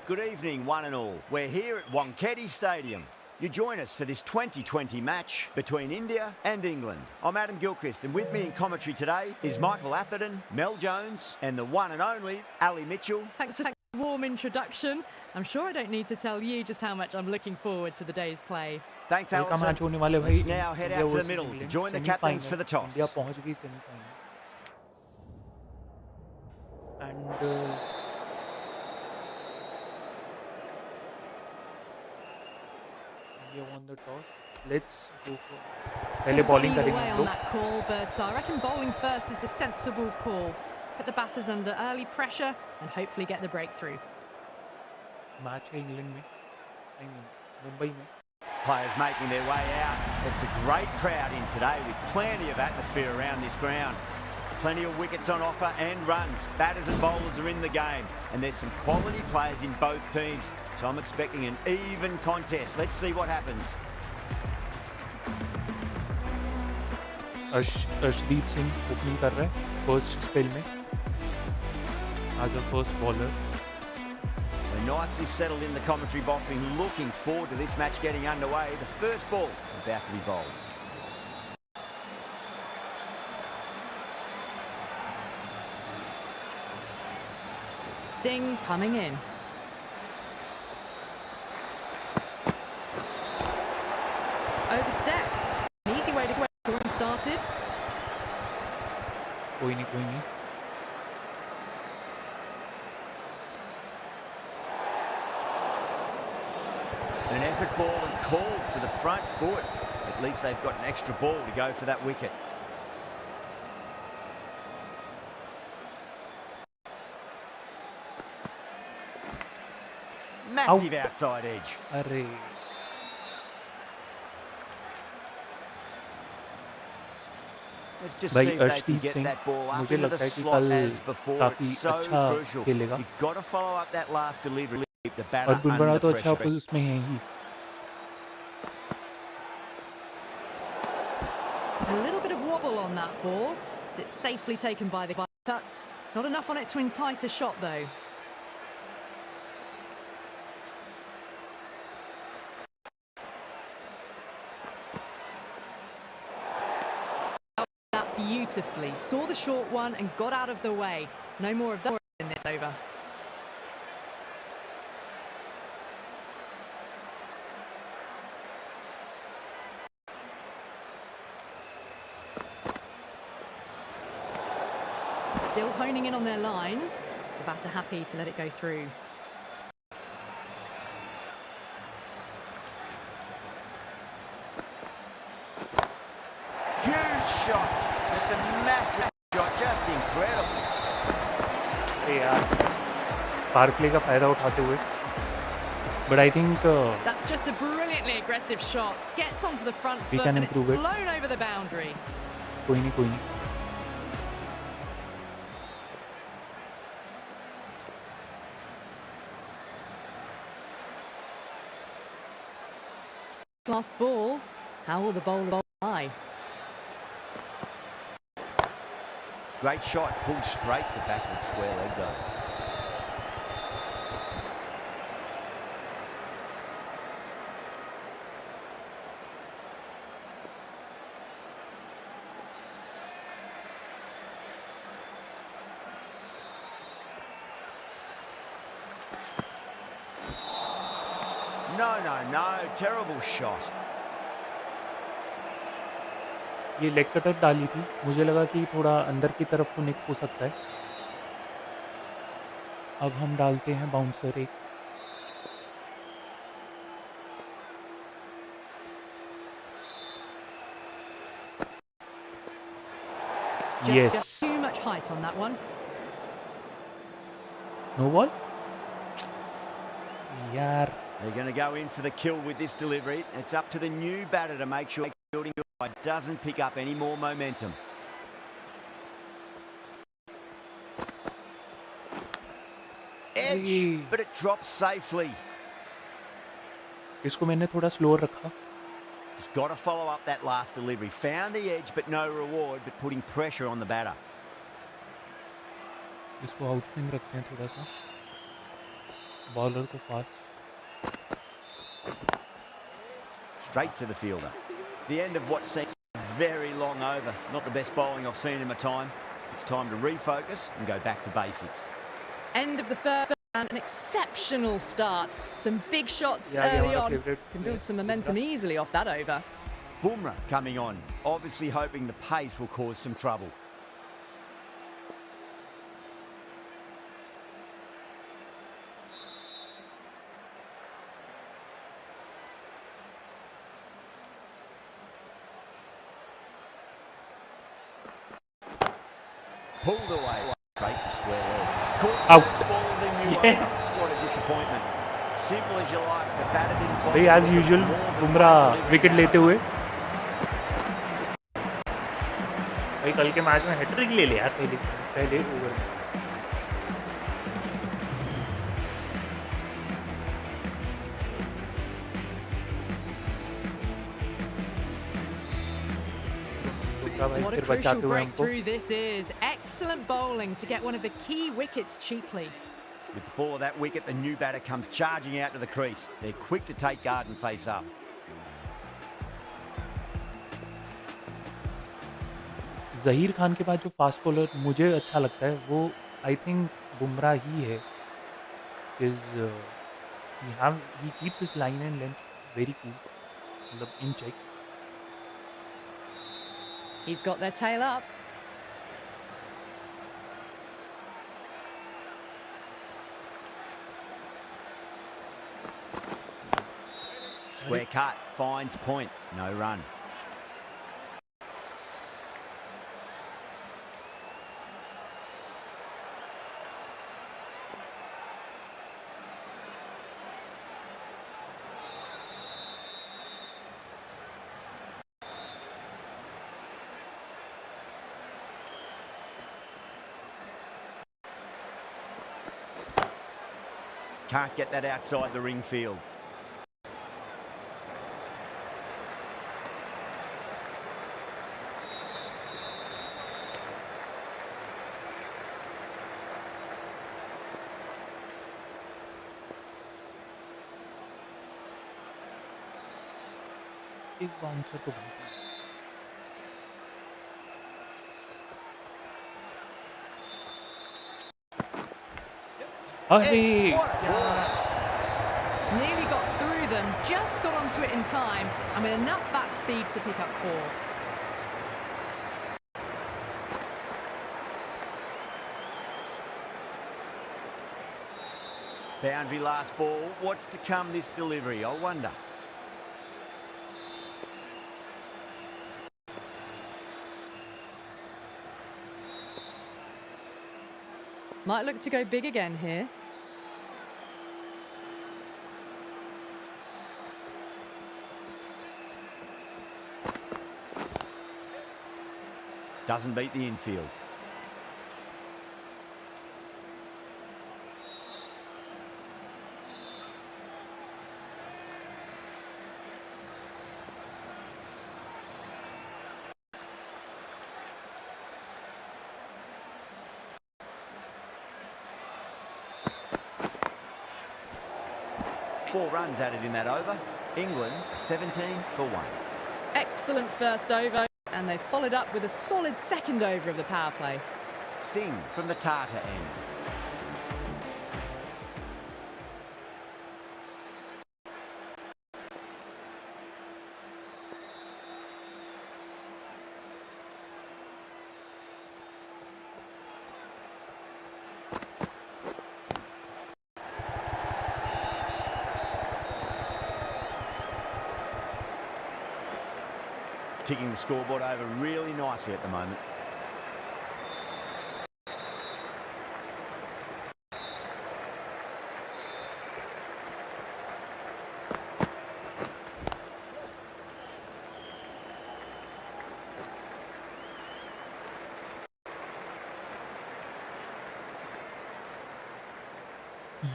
Good evening, one and all. We're here at Wankhede Stadium. You join us for this 2020 match between India and England. I'm Adam Gilchrist, and with me in commentary today is Michael Atherton, Mel Jones, and the one and only Ali Mitchell. Thanks for that warm introduction. I'm sure I don't need to tell you just how much I'm looking forward to the day's play. Thanks, Alison. Let's now head out to the middle to join the captains for the toss. India पहुंच गई semi-final. And India won the toss. Let's go for पहले bowling Either करेंगे way हम on लोग. that call, but I reckon bowling first is the sensible call. Put the batters under early pressure and hopefully get the breakthrough. Match है England में, I mean Mumbai में. Players making their way out. It's a great crowd in today with plenty of atmosphere around this ground. Plenty of wickets on offer and runs. Batters and bowlers are in the game, and there's some quality players in both teams. So I'm expecting an even contest. Let's see what happens. Arshdeep Singh opening कर रहा है first spell में as a first bowler. We're nicely settled in the commentary box and looking forward to this match getting underway. The first ball about to be bowled. Singh coming in. Overstep. An easy way to get scoring started. कोई नहीं. An effort ball and called for the front foot. At least they've got an extra ball to go for that wicket. Massive outside edge. अरे Let's just भाई see if they can Arshdeep get Singh that ball up मुझे into the लगता है कि slot कल as before. काफी It's so अच्छा crucial. खेलेगा You've got to follow up that last delivery. Keep the और batter बुमराह तो under अच्छा pressure. उसमें है ही. A little bit of wobble on that ball. It's safely taken by the batter. Not enough on it to entice a shot though. That beautifully. Saw the short one and got out of the way. No more of that in this over. Still honing in on their lines. The batter happy to let it go through. Huge shot. It's a massive shot. Just incredible. अरे यार power play का फायदा उठाते हुए. But I think That's just a brilliantly aggressive shot. Gets onto the front We foot can and it's improve it. flown over the boundary. कोई नहीं. Last ball. How will the bowler lie? Great shot. Pulled straight to backward square leg though. No. Terrible shot. ये leg cutter डाली थी. मुझे लगा कि थोड़ा अंदर की तरफ को निक हो सकता है. अब हम डालते हैं बाउंसर एक. Just too much height on that one. No ball. यार They're going to go in for the kill with this delivery. It's up to the new batter to make sure fielding doesn't pick up any more momentum. Edge, but it drops safely. इसको मैंने थोड़ा slower रखा. Just got to follow up that last delivery. Found the edge, but no reward, but putting pressure on the batter. इसको out swing रखते हैं थोड़ा सा. Bowler को fast Straight to the fielder. The end of what seems a very long over. Not the best bowling I've seen in my time. It's time to refocus and go back to basics. End of the third and an exceptional start. Some big shots Yeah, early one of on. favourite Can build some players, momentum Bumrah. easily off that over. Bumrah coming on, obviously hoping the pace will cause some trouble. Pulled away, straight to square leg. Caught Out. first ball of the new Yes. over. What a disappointment. Simple as you like, the batter didn't bother भाई as with usual more than Bumrah one delivery wicket that लेते over. हुए भाई कल के match में hat trick ले लिया यार पहले ओवर में बुमराह भाई What a फिर crucial बचाते हुए हमको breakthrough this is. Excellent bowling to get one of the key wickets cheaply. With the fall of that wicket, the new batter comes charging out to the crease. They're quick to take guard and face up. Zaheer Khan के बाद जो fast bowler मुझे अच्छा लगता है वो I think Bumrah ही है is he keeps his line and length very cool मतलब इन check He's got their tail up. Square cut, finds point, no run. Can't get that outside the ring field. एक bouncer तो बनता है अरे What a ball. Nearly got through them, just got onto it in time, and with enough bat speed to pick up 4. Boundary last ball. What's to come this delivery, I wonder. Might look to go big again here. Doesn't beat the infield. Four runs added in that over. England 17 for 1. Excellent first over, and they followed up with a solid second over of the power play. Singh from the Tata end. Ticking the scoreboard over really nicely at the moment.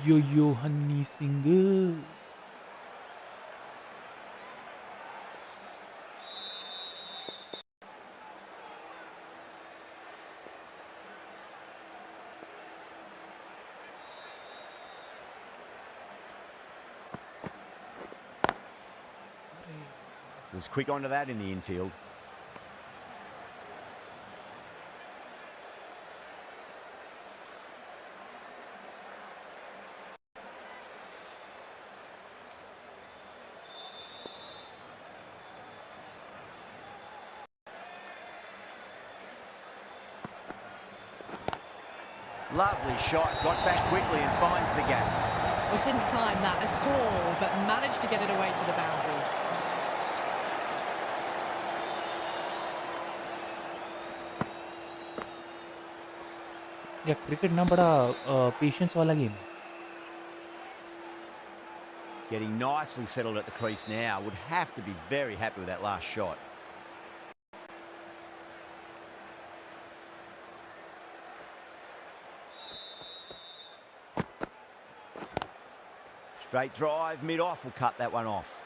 Yo Honey Singh Was quick onto that in the infield. Lovely shot, got back quickly and finds the gap. Well, didn't time that at all, but managed to get it away to the boundary. या cricket ना बड़ा patience वाला game है. Getting nicely settled at the crease now. Would have to be very happy with that last shot. Straight drive, mid-off will cut that one off.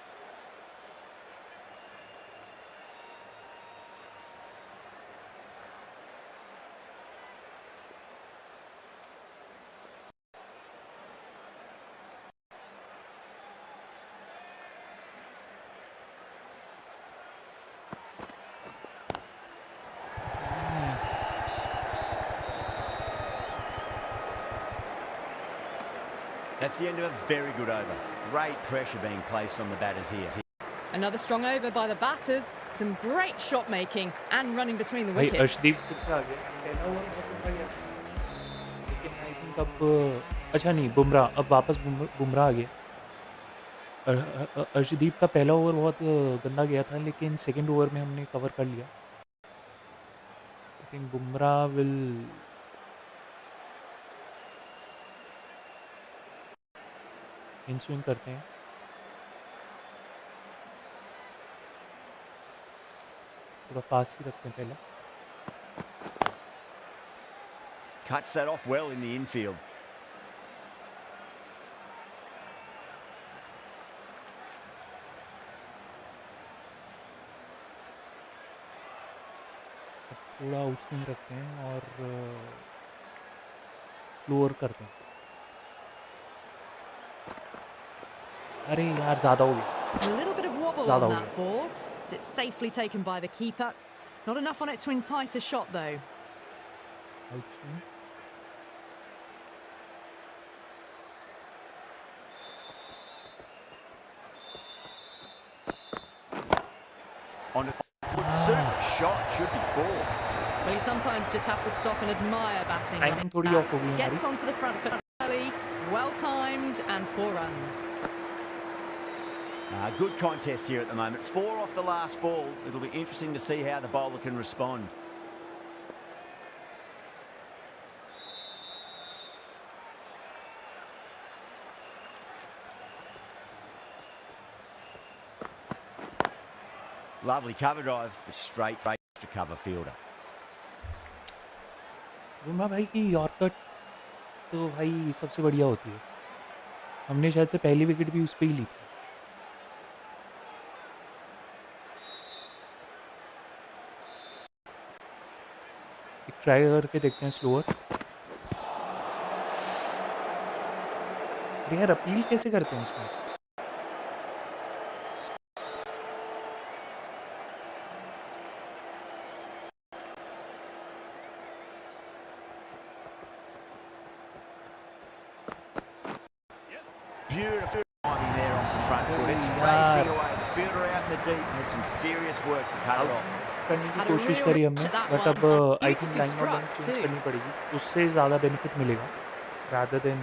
That's the end of a very good over. Great pressure being placed on the batters here. Another strong over by the batters. Some great shot making and running between the भाई wickets. Arshdeep फिर से आ गया. पहला over बहुत गया, लेकिन I think अब अच्छा नहीं, बुमराह अब वापस बुमराह आ गया. अर्शदीप का पहला ओवर बहुत गंदा गया था, लेकिन सेकंड ओवर में हमने कवर कर लिया. I think Bumrah will in swing करते हैं. थोड़ा फास्ट ही रखते हैं पहले. Cuts that off well in the infield. थोड़ा आउट स्विंग रखते हैं और स्लोअर करते हैं. अरे यार ज़्यादा हो गया. A little bit of wobble Zyada on ho that ball. It's safely taken by the keeper. Not enough on it to entice a shot though. Out swing. On a foot, super shot, should be four. Well, you sometimes just have to stop and admire batting. Timing थोड़ी of हो गई हमारी. Gets onto the front foot early, well timed, and 4 runs. Good contest here at the moment. 4 off the last ball. It'll be interesting to see how the bowler can respond. Lovely cover drive, but straight to cover fielder. Bumrah भाई की yorker तो भाई सबसे बढ़िया होती है. हमने शायद से पहली विकेट भी उस पे ही ली थी. एक ट्राई करके देखते हैं स्लोअर. यार अपील कैसे करते हैं इसमें? Beautiful timing there off the front foot. It's racing away. The fielder out in the deep has some serious work to cut it off. करने की Had a कोशिश real करी reach हमने, at that बट one, अब but I think beautifully line struck out change too. करनी पड़ेगी. उससे ज़्यादा बेनिफिट मिलेगा rather than.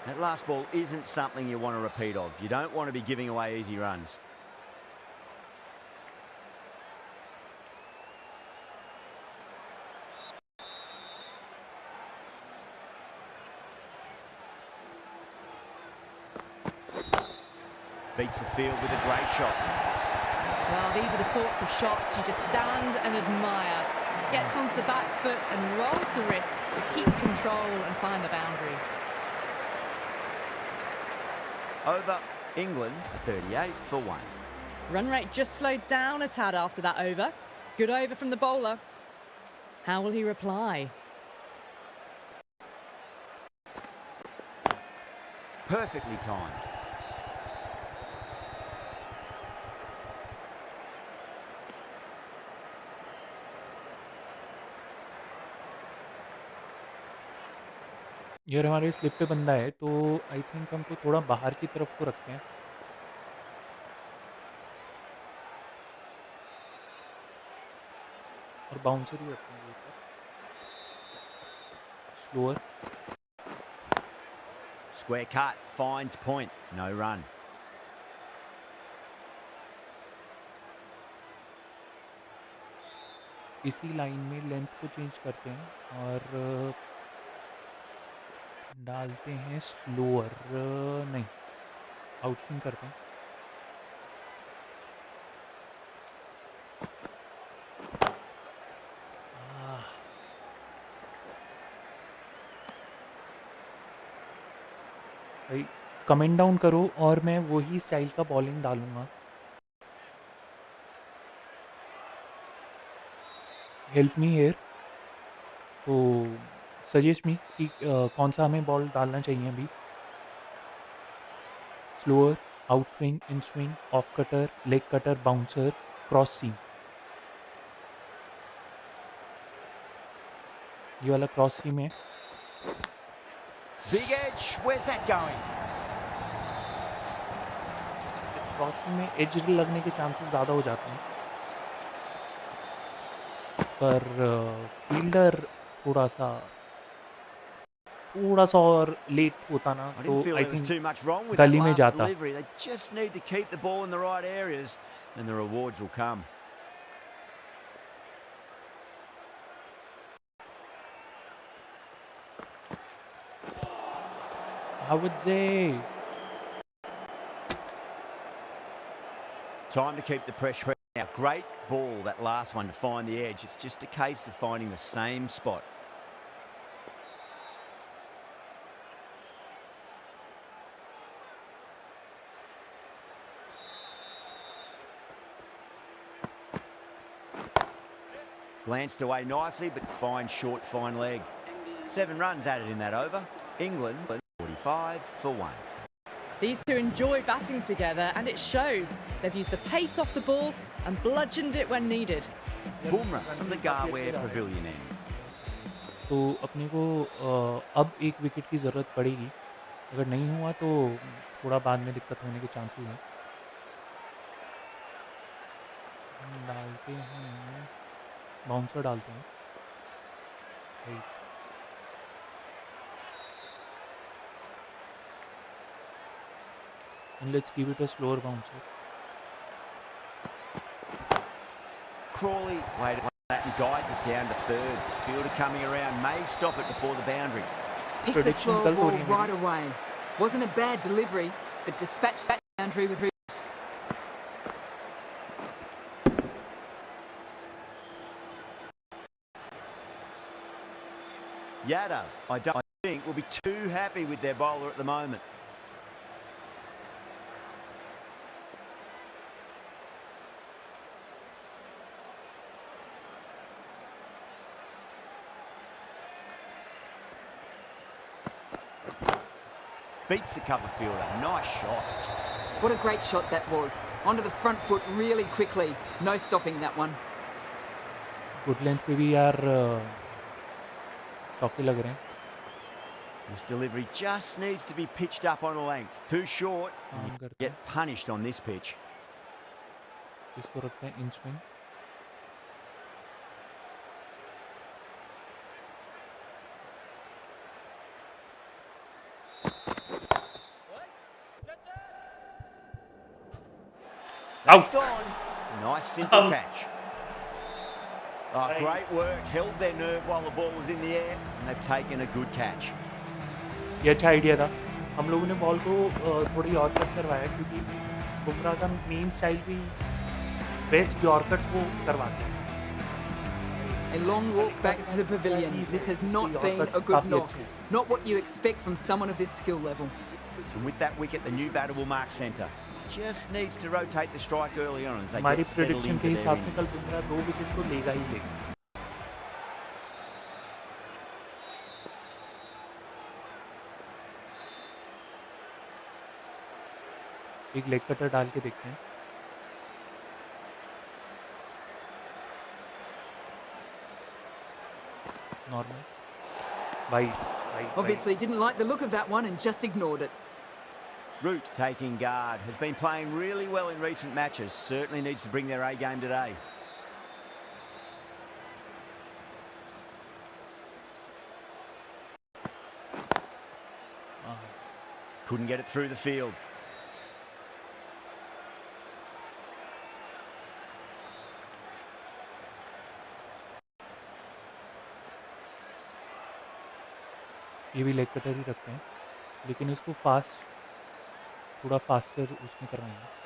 That last ball isn't something you want to repeat of. You don't want to be giving away easy runs. Beats the field with a great shot. Well, these are the sorts of shots you just stand and admire. Gets onto the back foot and rolls the wrists to keep control and find the boundary. Over England, 38 for 1. Run rate just slowed down a tad after that over. Good over from the bowler. How will he reply? Perfectly timed. यार हमारे slip पे बंदा है तो I think हमको थोड़ा बाहर की तरफ को रखते हैं और बाउंसर ही रखते हैं वो ऊपर slower Square cut, finds point, no run. इसी लाइन में लेंथ को चेंज करते हैं और डालते हैं स्लोअर नहीं आउटस्विंग करते हैं आह, भाई कमेंट डाउन करो और मैं वही स्टाइल का बॉलिंग डालूंगा हेल्प मी हियर तो सजेस्ट मी कि कौन सा हमें बॉल डालना चाहिए अभी slower out swing in swing off cutter leg cutter bouncer cross seam ये वाला क्रॉस सीम है Big edge, where's that going? Cross seam में एज लगने के चांसेस ज़्यादा हो जाते हैं पर फील्डर थोड़ा सा और लेट होता ना I तो didn't feel I there was think too much wrong with that गली में last जाता delivery. They just need to keep the ball in the right areas and the rewards will come. हावुडे Time to keep the pressure out. Great ball, that last one, to find the edge. It's just a case of finding the same spot. Glanced away nicely, but fine short, fine leg. 7 runs added in that over. England 45 for 1. These two enjoy batting together, and it shows. They've used the pace off the ball and bludgeoned it when needed. Bumrah from the Garware Pavilion end. तो अपने को अब एक wicket की ज़रूरत पड़ेगी अगर नहीं हुआ तो थोड़ा बाद में दिक्कत होने के चांसेस हैं हम डालते हैं बाउंसर डालते हैं right and let's give it a slower bouncer Crawley waited on that and guides it down to third. Fielder coming around may stop it before the boundary. Pick the Prediction slower कल हो ball रही है right away. Wasn't a bad delivery, but dispatched that boundary with ease. Yadav, I don't think, will be too happy with their bowler at the moment. Beats the cover fielder. Nice shot. What a great shot that was. Onto the front foot really quickly. No stopping that one. Good length पे भी यार चौके लग रहे हैं This delivery just needs to be pitched up on a length. Too short, and काम you करते हैं get punished on this pitch. इसको रखते हैं in swing That's gone. Nice simple Out. catch. Oh, Right. great work. Held their nerve while the ball was in the air, and they've taken a good catch. ये अच्छा idea था हम लोगों ने ball को थोड़ी यॉर्कट करवाया क्योंकि बुमराह का मेन स्टाइल भी बेस्ट यॉर्कट्स को करवाते हैं A long walk back to the pavilion. This has not been a good knock. Not what you expect from someone of this skill level. And with that wicket, the new batter will mark centre. Just needs to rotate the strike early on as they हमारी get settled prediction into के their हिसाब से कल innings. Bumrah 2 wicket तो लेगा ही लेगा एक leg cutter डाल के देखते हैं नॉर्मल भाई Obviously didn't like the look of that one and just ignored it. Root taking guard. Has been playing really well in recent matches. Certainly needs to bring their A game today. Couldn't get it through the field. ये भी leg cutter ही रखते हैं, लेकिन इसको fast, थोड़ा faster उसमें करवाएंगे.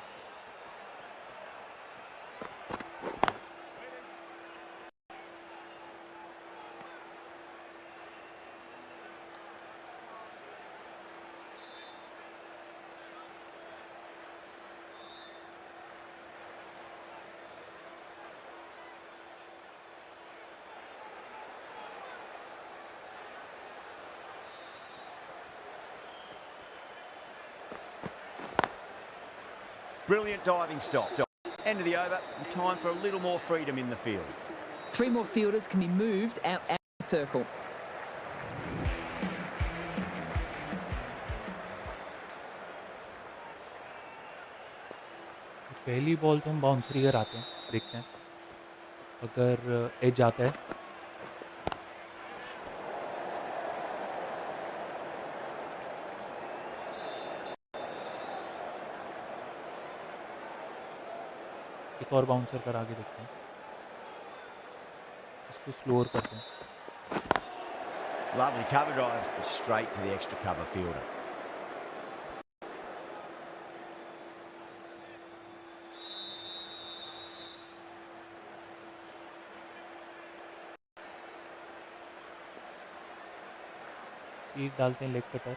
Brilliant diving stop. End of the over, and time for a little more freedom in the field. 3 more fielders can be moved outside the circle. पहली बॉल तो हम बाउंसरी कराते हैं, देखते हैं अगर एज आता है. एक और बाउंसर करा के देखते हैं, इसको स्लोअर करते हैं. Lovely cover drive, straight to the extra cover fielder. एक डालते हैं लेग कटर.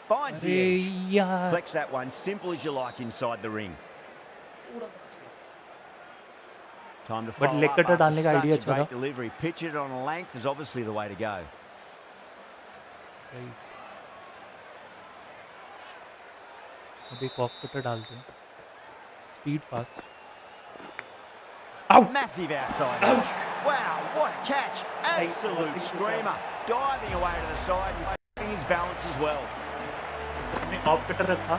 Finds the अरे edge. यार, Flex that one, simple as you like inside the ring. Time to But follow leg up cutter after डालने का such idea a अच्छा great था. delivery. Pitch it on a length is obviously the way to go. अब एक off cutter डालते हैं, speed fast. Massive outside edge. Wow, what a catch. Absolute screamer. Diving away to the side and keeping his balance as well. हमने off cutter रखा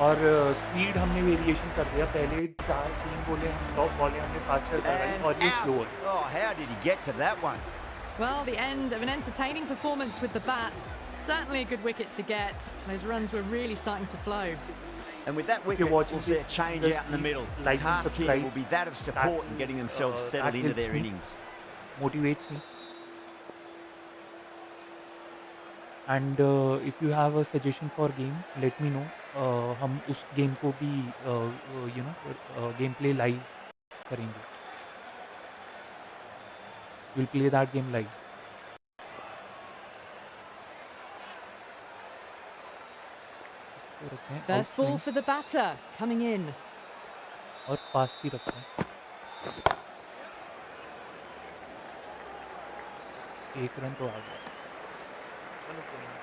और speed हमने variation कर दिया. पहले 3 बॉलें हम टॉप बॉलें हमने फास्टर करवाई And और ये out. Slower. Oh, how did he get to that one? Well, the end of an entertaining performance with the bat. Certainly a good wicket to get. Those runs were really starting to flow. And with that you're wicket, watching we'll see a this, change just out in the middle. The like and task here subscribe. will be that of support and getting themselves settled that into helps their me. innings. Motivates me. And if you have a suggestion for game, let me know. हम उस game को भी game play live करेंगे. We'll play that game live. इसको रखते हैं First ball outswing for the batter, coming in. और fast ही रखते हैं. एक रन तो आ गया. चलो कोई नहीं.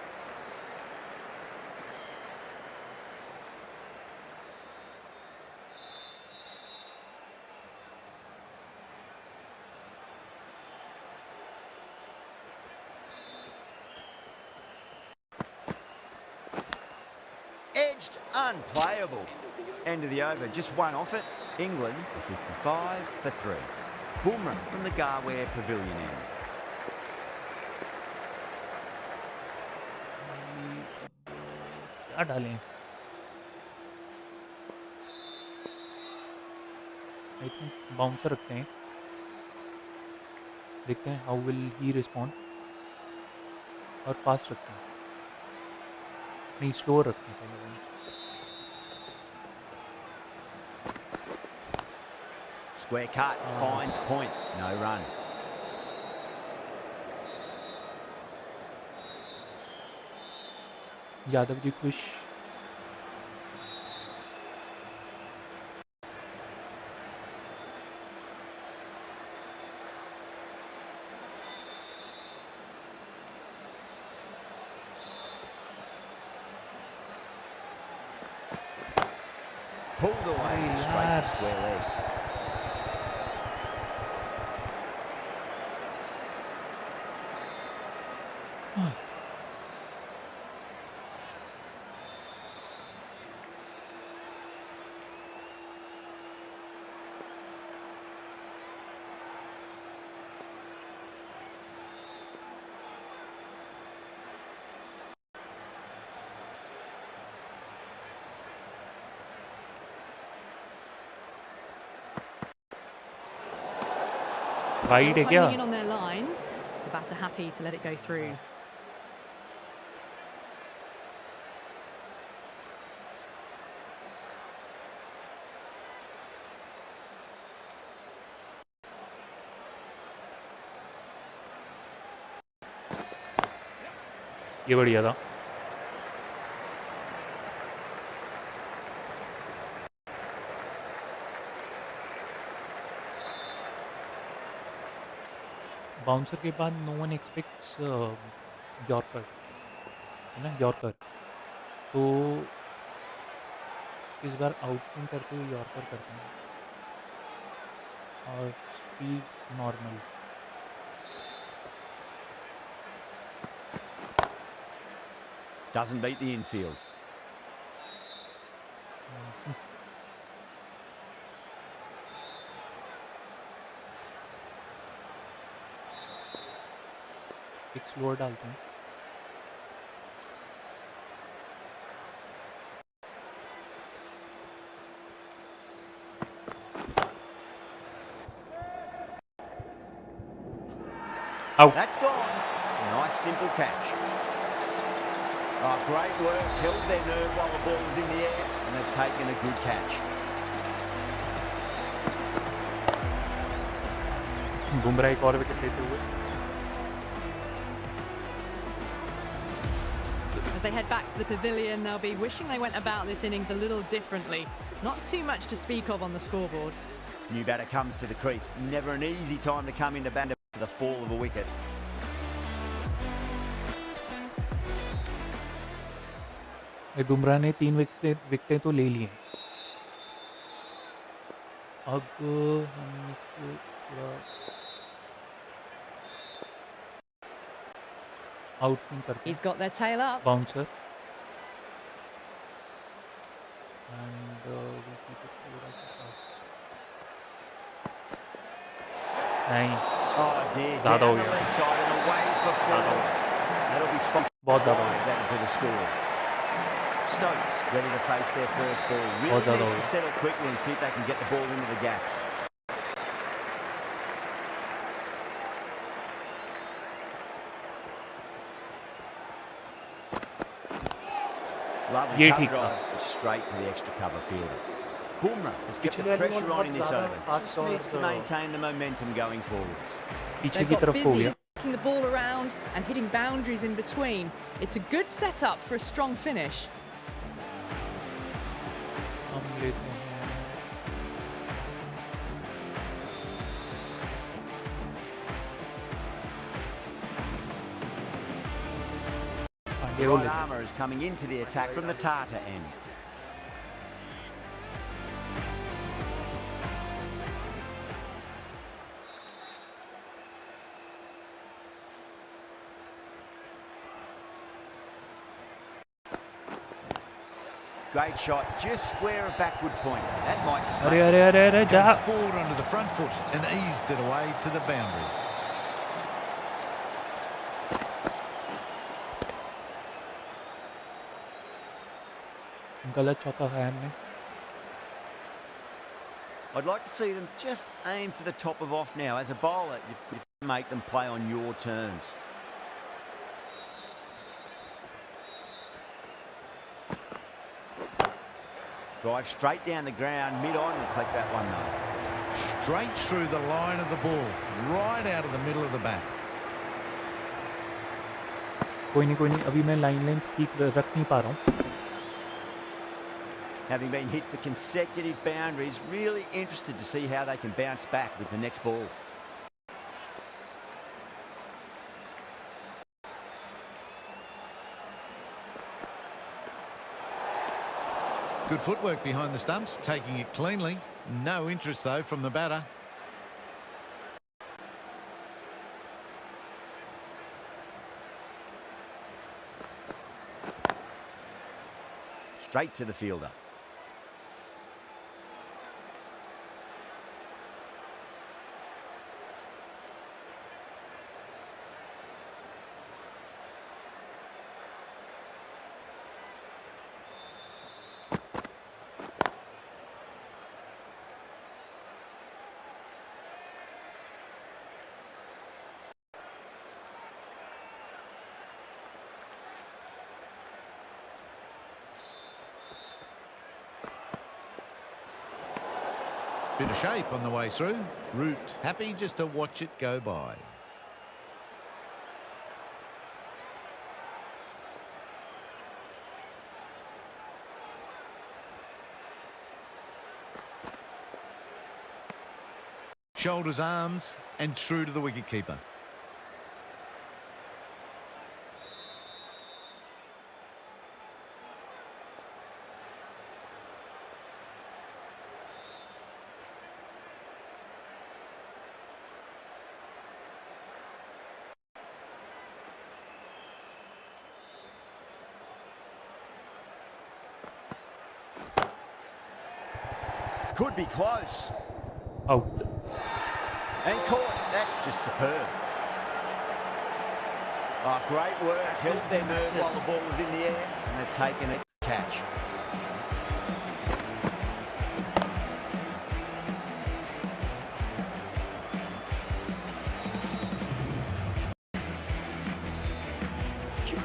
Edged, unplayable. End of the over, just one off it. England, a 55 for 3. Bumrah from the Garware Pavilion end. क्या डालें? आई थिंक बाउंसर रखते हैं, देखते हैं हाउ विल ही रिस्पॉन्ड. और फास्ट रखते हैं, नहीं स्लो रखते हैं पहले bouncer. Square cut, finds point, no run. Yadav ji खुश. Pulled away, straight to square leg. Wide है Still क्या? honing in on their lines. The batter happy to let it go through. ये बढ़िया था. बाउंसर के बाद नो वन एक्सपेक्ट्स यॉर्कर, है ना, यॉर्कर. तो इस बार आउटस्विंग करते हुए यॉर्कर करते हैं और speed normal. Doesn't beat the infield. एक स्लोअर डालते हैं. Out. That's gone. Nice simple catch. Oh, great work. Held their nerve while the ball was in the air, and they've taken a good catch. Bumrah एक और wicket लेते हुए. As they head back to the pavilion, they'll be wishing they went about this innings a little differently. Not too much to speak of on the scoreboard. New batter comes to the crease. Never an easy time to come into bat for the fall of a wicket. Bumrah ने 3 विकेटें तो ले ली हैं. अब हम इसको थोड़ा outswing करते हैं. He's got their tail up. Bouncer and we'll keep it clear of the pass. नहीं, Oh dear, ज़्यादा down हो the गया. leg side and away for four. That'll be 5 बहुत ज़्यादा हो runs गया. added to the score. Stokes ready to face their first ball. बहुत Really ज़्यादा needs हो to गया. settle quickly and see if they can get the ball into the gaps. Lovely ये cover ठीक था. drive straight to the extra cover fielder. Bumrah has kept पिछले the वाली pressure ball on in बहुत this ज़्यादा over. fast Just और needs to maintain the momentum going forwards. पीछे They've की got तरफ हो busy गया. kicking the ball around and hitting boundaries in between. It's a good setup for a strong finish. हम लेते हैं The पांडे को right लेते हैं. armour is coming into the attack from the Tata end. Great shot, just square of backward point. That might just अरे make अरे अरे अरे जा. Came forward onto the front foot and eased it away to the boundary. गलत चौका खाया हमने. I'd like to see them just aim for the top of off now. As a bowler, you've got to make them play on your terms. Drive straight down the ground, mid-on, and collect that one though. Straight through the line of the ball, right out of the middle of the bat. कोई नहीं, अभी मैं line length ठीक रख नहीं पा रहा हूँ. Having been hit for consecutive boundaries, really interested to see how they can bounce back with the next ball. Good footwork behind the stumps, taking it cleanly. No interest, though, from the batter. Straight to the fielder. Bit of shape on the way through. Root happy just to watch it go by. Shoulders, arms, and through to the wicketkeeper. Could be close. Out. And caught. That's just superb. Oh, great work. Held their nerve while the ball was in the air, and they've taken a catch.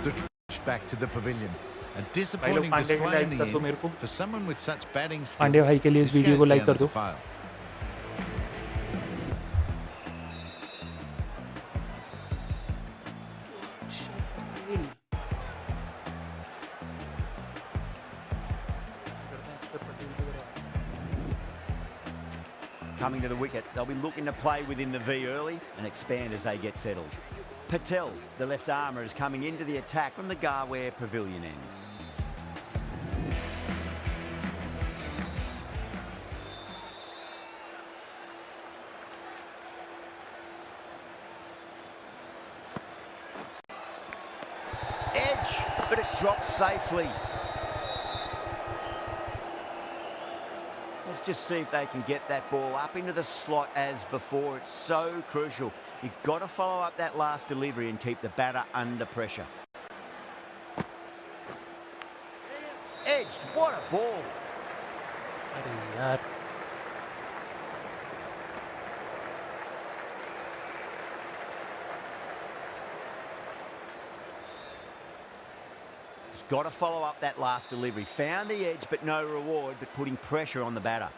The back to the pavilion. A disappointing Pandey की display in like the कर दो मेरे को. end for someone with such batting Pandey skills. भाई के लिए इस This video को goes लाइक down कर as a दो. fail. Coming to the wicket, they'll be looking to play within the V early and expand as they get settled. Patel, the left armour, is coming into the attack from the Garware Pavilion end. Edge, but it drops safely. Let's just see if they can get that ball up into the slot as before. It's so crucial. You've got to follow up that last delivery and keep the batter under pressure. Edged, what a ball. अरे यार. Just got to follow up that last delivery. Found the edge, but no reward, but putting pressure on the batter.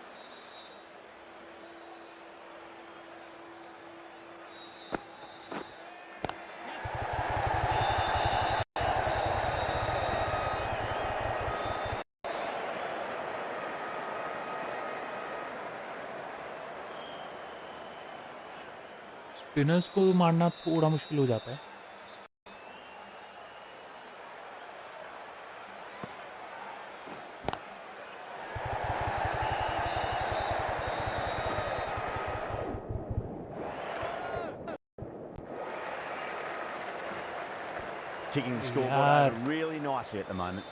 Spinners को मारना थोड़ा मुश्किल हो जाता है. Ticking the scoreboard Yeah. over really nicely at the moment.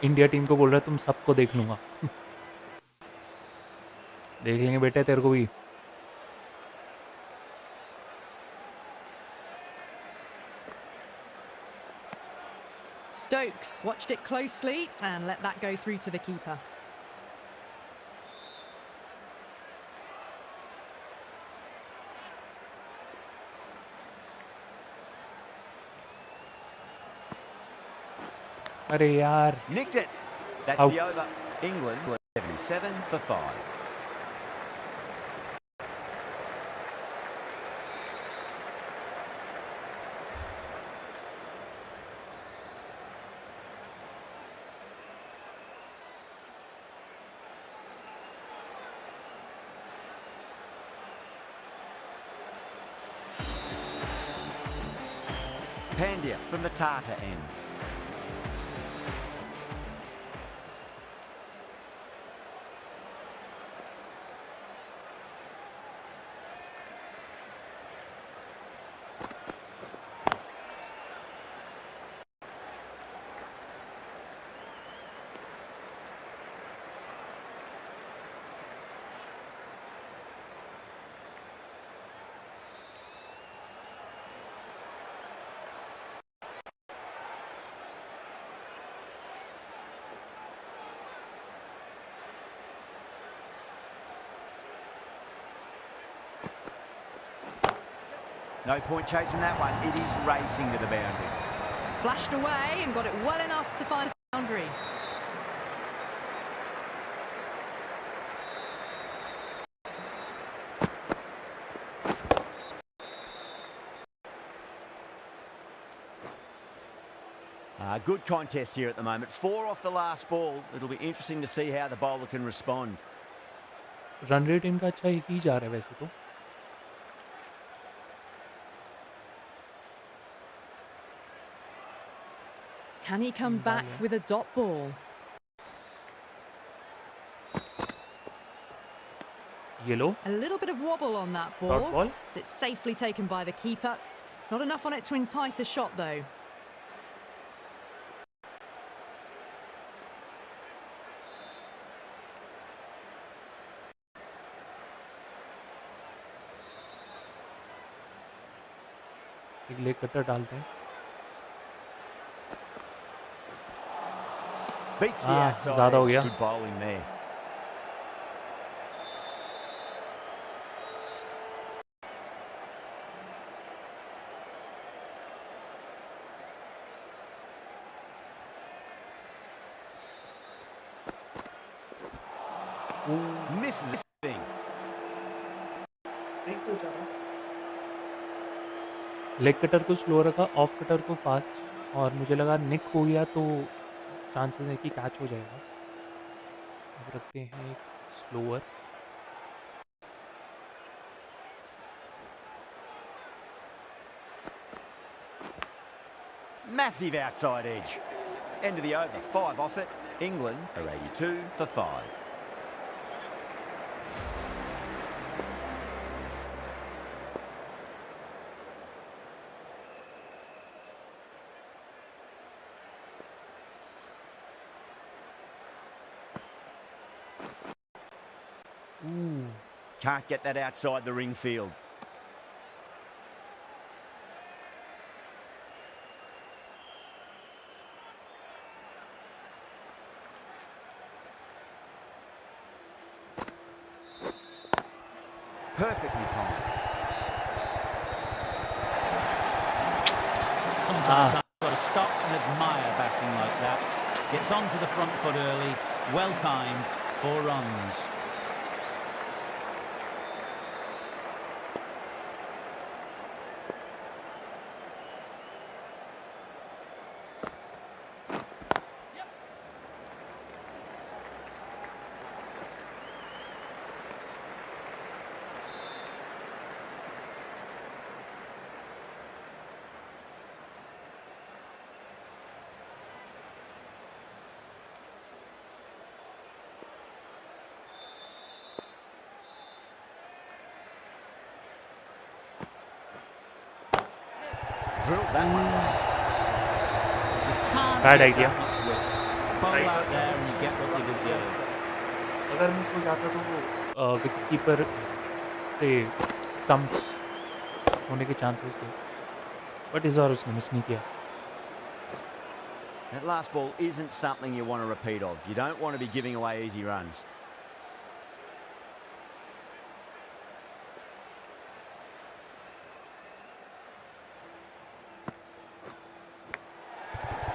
India team को बोल रहा है तुम सबको देख लूंगा. देख लेंगे बेटे तेरे को भी. Stokes watched it closely and let that go through to the keeper. अरे यार. Nicked it. That's Out. the over. England 77 for 5. Pandya from the Tata end. No point chasing that one. It is racing to the boundary. Flashed away and got it well enough to find a boundary. Good contest here at the moment. 4 off the last ball. It'll be interesting to see how the bowler can respond. Run rate इनका अच्छा ही जा रहा है वैसे तो. Can he come back with a dot ball? Yellow. A little bit of wobble on that ball. Dot ball. It's safely taken by the keeper. Not enough on it to entice a shot though. एक leg cutter डालते हैं. Beats the outside ज़्यादा हो edge. गया. Good bowling there. Misses this thing. Leg cutter को slow रखा, off cutter को fast, और मुझे लगा निक हो गया तो चांसेस है कि कैच हो जाएगा. अब रखते हैं एक slower. Massive outside edge. End of the over. 5 off it. England are 82 for 5. Can't get that outside the ring field. Perfectly timed. Sometimes I've got to stop and admire batting like that. Gets onto the front foot early, well timed, 4 runs. Drilled that one. Bad idea. Bowl out there and you get what you deserve. अगर miss हो जाता तो वो wicket keeper से stumps होने के chances थे, but इस बार उसने मिस नहीं किया. That last ball isn't something you want to repeat of. You don't want to be giving away easy runs.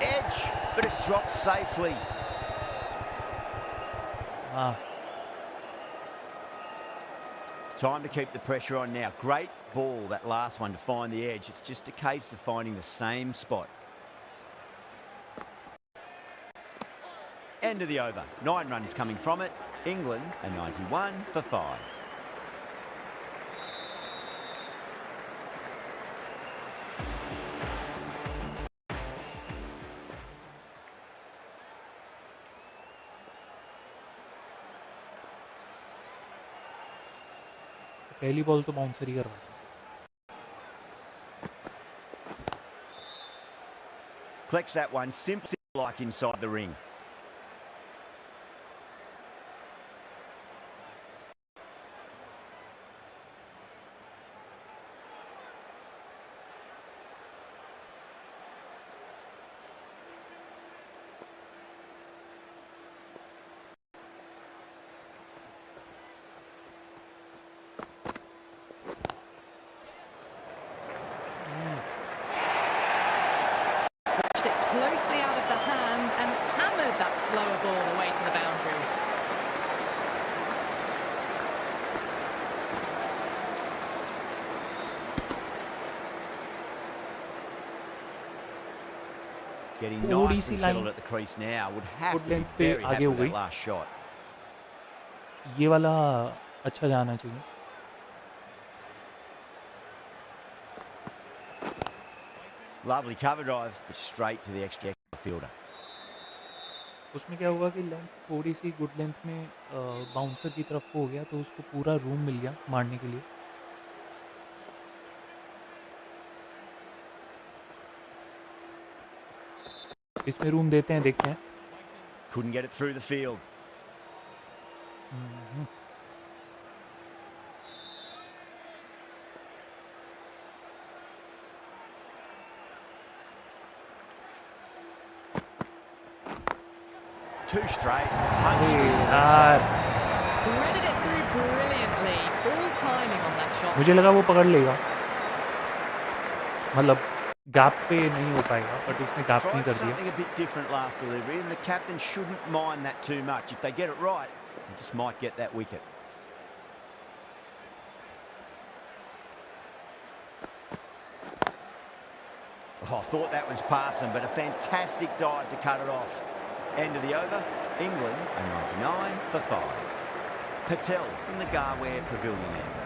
Edge, but it drops safely. Time to keep the pressure on now. Great ball, that last one, to find the edge. It's just a case of finding the same spot. End of the over. 9 runs coming from it. England are 91 for 5. पहली ball तो bouncer ही करवा. Collects that one, simply like inside the ring. closely out of the hand and hammered that slower ball away to the boundary. Getting थोड़ी nicely C settled line at the crease now. Would have good to be length पे very आगे happy हो with that गई। last shot. ये वाला अच्छा जाना चाहिए। Lovely cover drive, but straight to the extra fielder. उसमें क्या हुआ कि लेंथ थोड़ी सी गुड लेंथ में बाउंसर की तरफ को हो गया तो उसको पूरा रूम मिल गया मारने के लिए। इसमें रूम देते हैं, देखते हैं। Couldn't get it through the field. Hmm, Two straight. Punch अरे through the leg यार, side. Threaded it through brilliantly. All timing on that shot. मुझे लगा वो पकड़ लेगा, मतलब गैप पे नहीं हो पाएगा, बट उसने गैप नहीं Tried कर दिया। something a bit different last delivery, and the captain shouldn't mind that too much. If they get it right, they just might get that wicket. Oh, I thought that was passing, but a fantastic dive to cut it off. End of the over. England a 99 for 5. Patel from the Garware Pavilion end.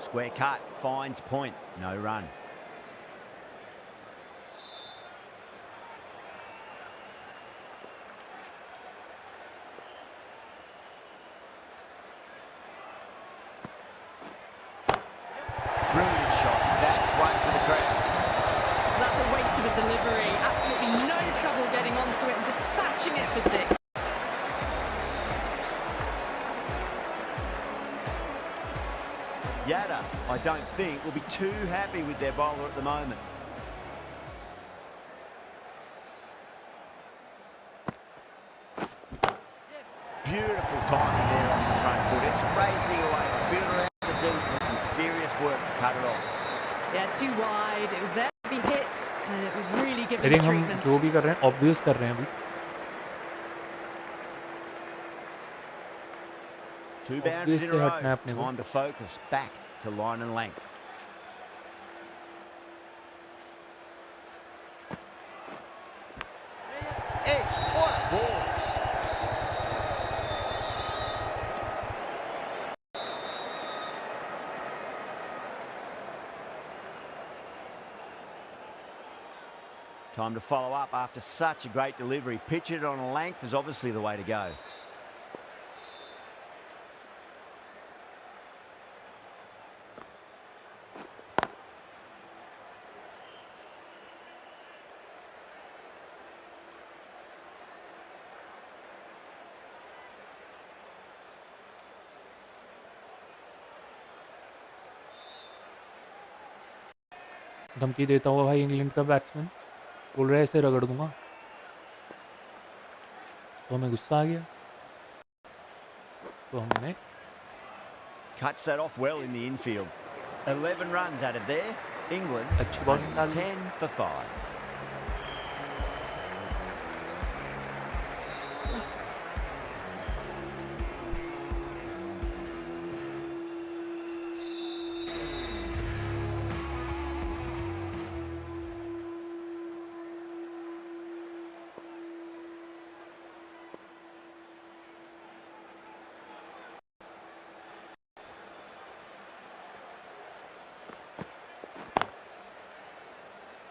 Square cut, finds point, no run. Brilliant shot, that's one for the crowd. That's a waste of a delivery. Absolutely no trouble getting onto it and dispatching it for 6. Yada, I don't think, will be too happy with their bowler at the moment. Beautiful timing there off the front foot. It's racing away. The fielder out the deep with some serious work to cut it off. Yeah, too wide. It was there to be hit and it was really I given think the हम treatment. जो भी कर रहे हैं obvious कर रहे हैं अभी। Two boundaries in a Obviously row. हटना है अपने को। Time to focus back to line and length. Edged. What a ball. Time to follow up after such a great delivery. Pitch it on a length is obviously the way to go. धमकी देता हुआ भाई England का batsman बोल रहा है ऐसे रगड़ दूंगा, तो हमें गुस्सा आ गया, तो हमने Cuts that off well in the infield. 11 runs added there. England अच्छी बॉलिंग डाली। 10 for 5.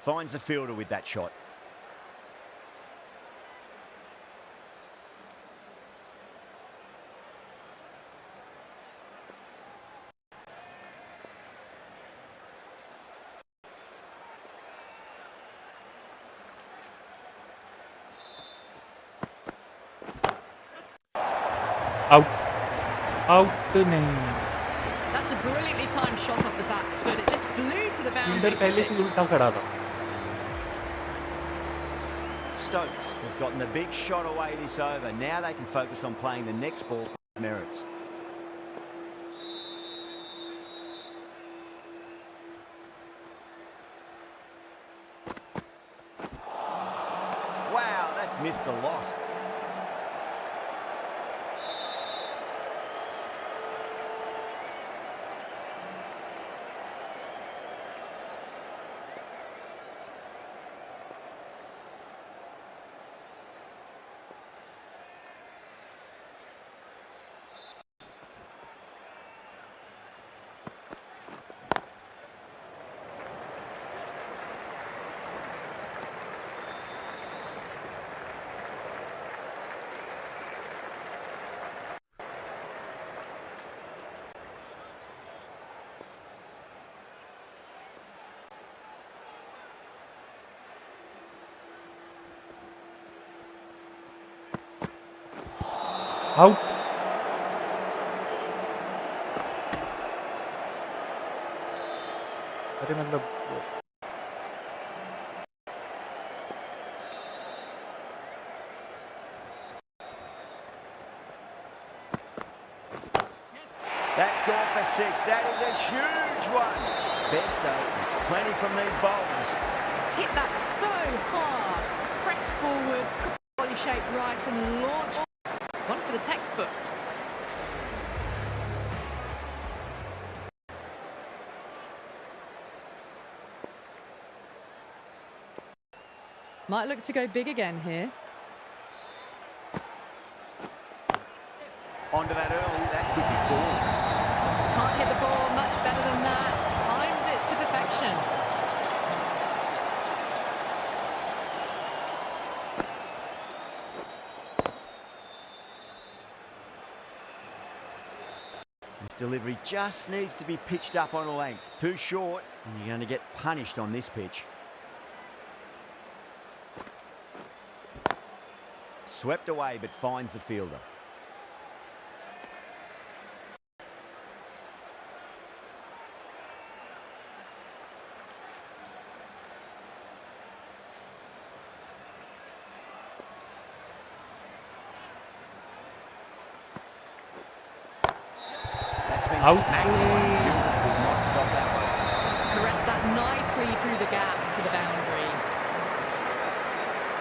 Finds the fielder with that shot. Out, out नहीं, That's a brilliantly timed shot off the back foot. It just flew to the boundary. Fielder for पहले से 6. उल्टा खड़ा था। Stokes has gotten the big shot away this over. Now they can focus on playing the next ball for merits. missed the lot. Out. अरे मतलब That's gone for 6. That is a huge one. Besto, it's plenty from these bowlers. Hit that so hard. Pressed forward, body shape right and launched. One for the textbook. Might look to go big again here. Onto that early, that could be 4. Can't hit the ball much better than that. Timed it to perfection. This delivery just needs to be pitched up on a length. Too short, and you're going to get punished on this pitch. Swept away, but finds the fielder. That's been Out. smacked away. Fielders will not stop that one. Caressed that nicely through the gap to the boundary.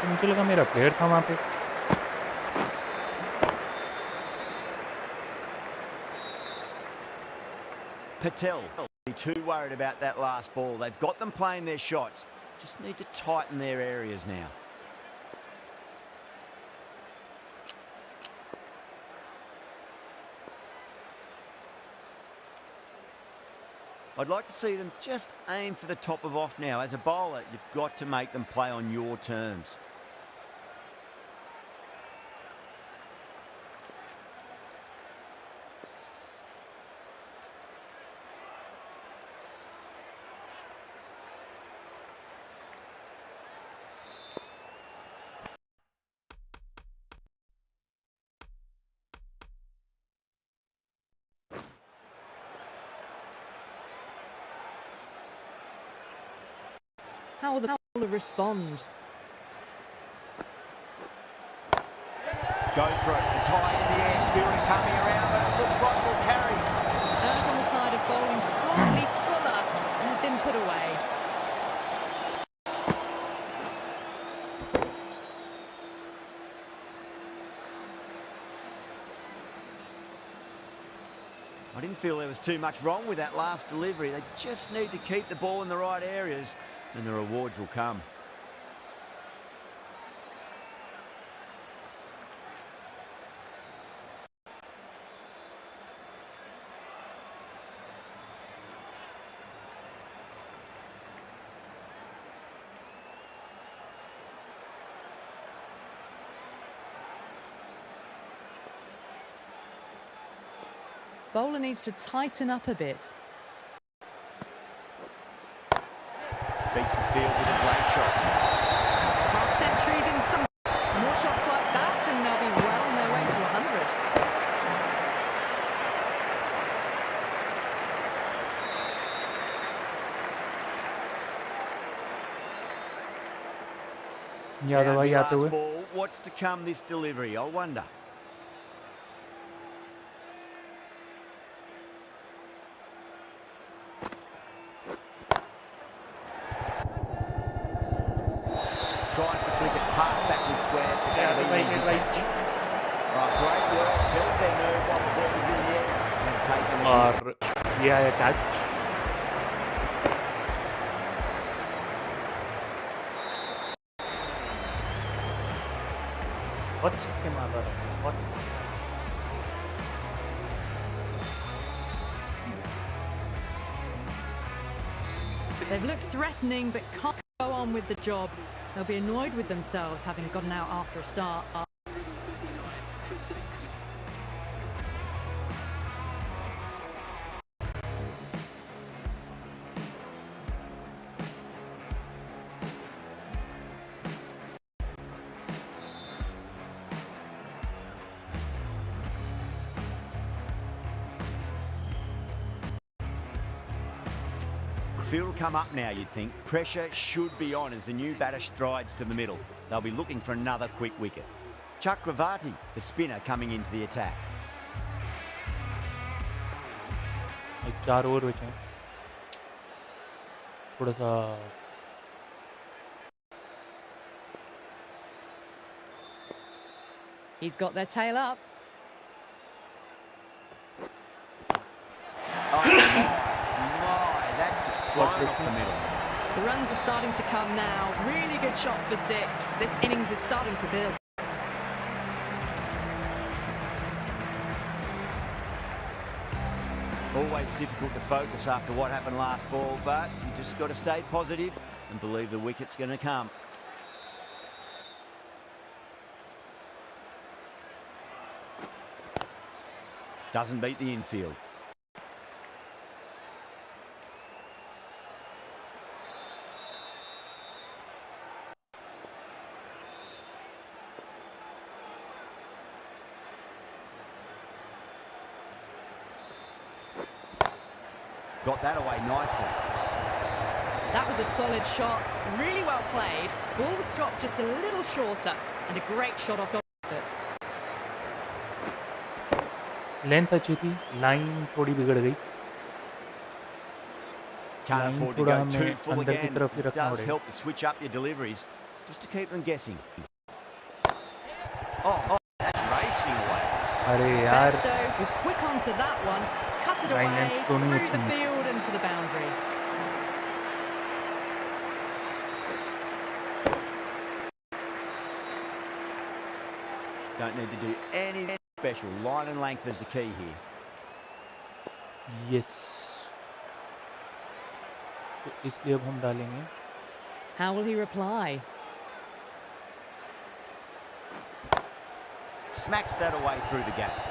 तो मुझे लगा मेरा player था वहाँ पे. Patel, too worried about that last ball. They've got them playing their shots. Just need to tighten their areas now. I'd like to see them just aim for the top of off now. As a bowler, you've got to make them play on your terms. How will the bowler respond? Go for it. It's high in the air. Fielder coming around, but it looks like we'll carry. Errs on the side of bowling slightly fuller and have been put away. I didn't feel there was too much wrong with that last delivery. They just need to keep the ball in the right areas and the rewards will come. Bowler needs to tighten up a bit. Beats the field with a great shot. Half centuries in some more shots like that and they'll be well on their way to 100. Yadav भाई आते हुए. Ball, what's to come this delivery? I wonder. Tries to flick it past backward square, but और ये आया catch. बहुत छक्के मार रहा है, बहुत छक्के। They've looked threatening but can't go on with the job. They'll be annoyed with themselves having gotten out after a start. Field will come up now, you'd think. Pressure should be on as the new batter strides to the middle. They'll be looking for another quick wicket. Chakravarti, the spinner, coming into the attack. 4 over बचे हैं, थोड़ा सा He's got their tail up. That's just flying off the middle. The runs are starting to come now. Really good shot for 6. This innings is starting to build. Always difficult to focus after what happened last ball, but you just got to stay positive and believe the wicket's going to come. Doesn't beat the infield. Got that away nicely. That was a solid shot, really well played. Ball was dropped just a little shorter and a great shot off the foot. Length अच्छी थी, line थोड़ी बिगड़ गई। Can't afford to go too full अंदर की again. तरफ ही It रखना does पड़ेगा। help to switch up your deliveries just to keep them guessing. Oh, that's racing away. अरे यार, Bairstow was quick onto that one, cut it Line away length दोनों ही through the अच्छी हैं। field into the boundary. Don't need to do anything special. Line and length is the key here. Yes, तो इसलिए अब हम डालेंगे How will he reply? Smacks that away through the gap.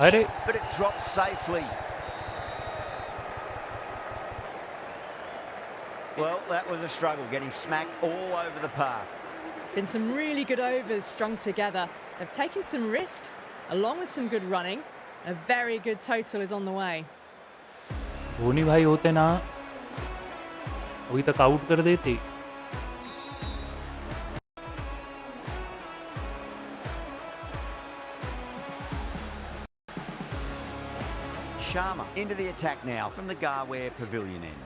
अरे! Edge, but it drops safely. Well, that was a struggle, getting smacked all over the park. Been some really good overs strung together. They've taken some risks, along with some good running. A very good total is on the way. Dhoni भाई होते ना, अभी तक out कर देते। Sharma into the attack now from the Garware Pavilion end.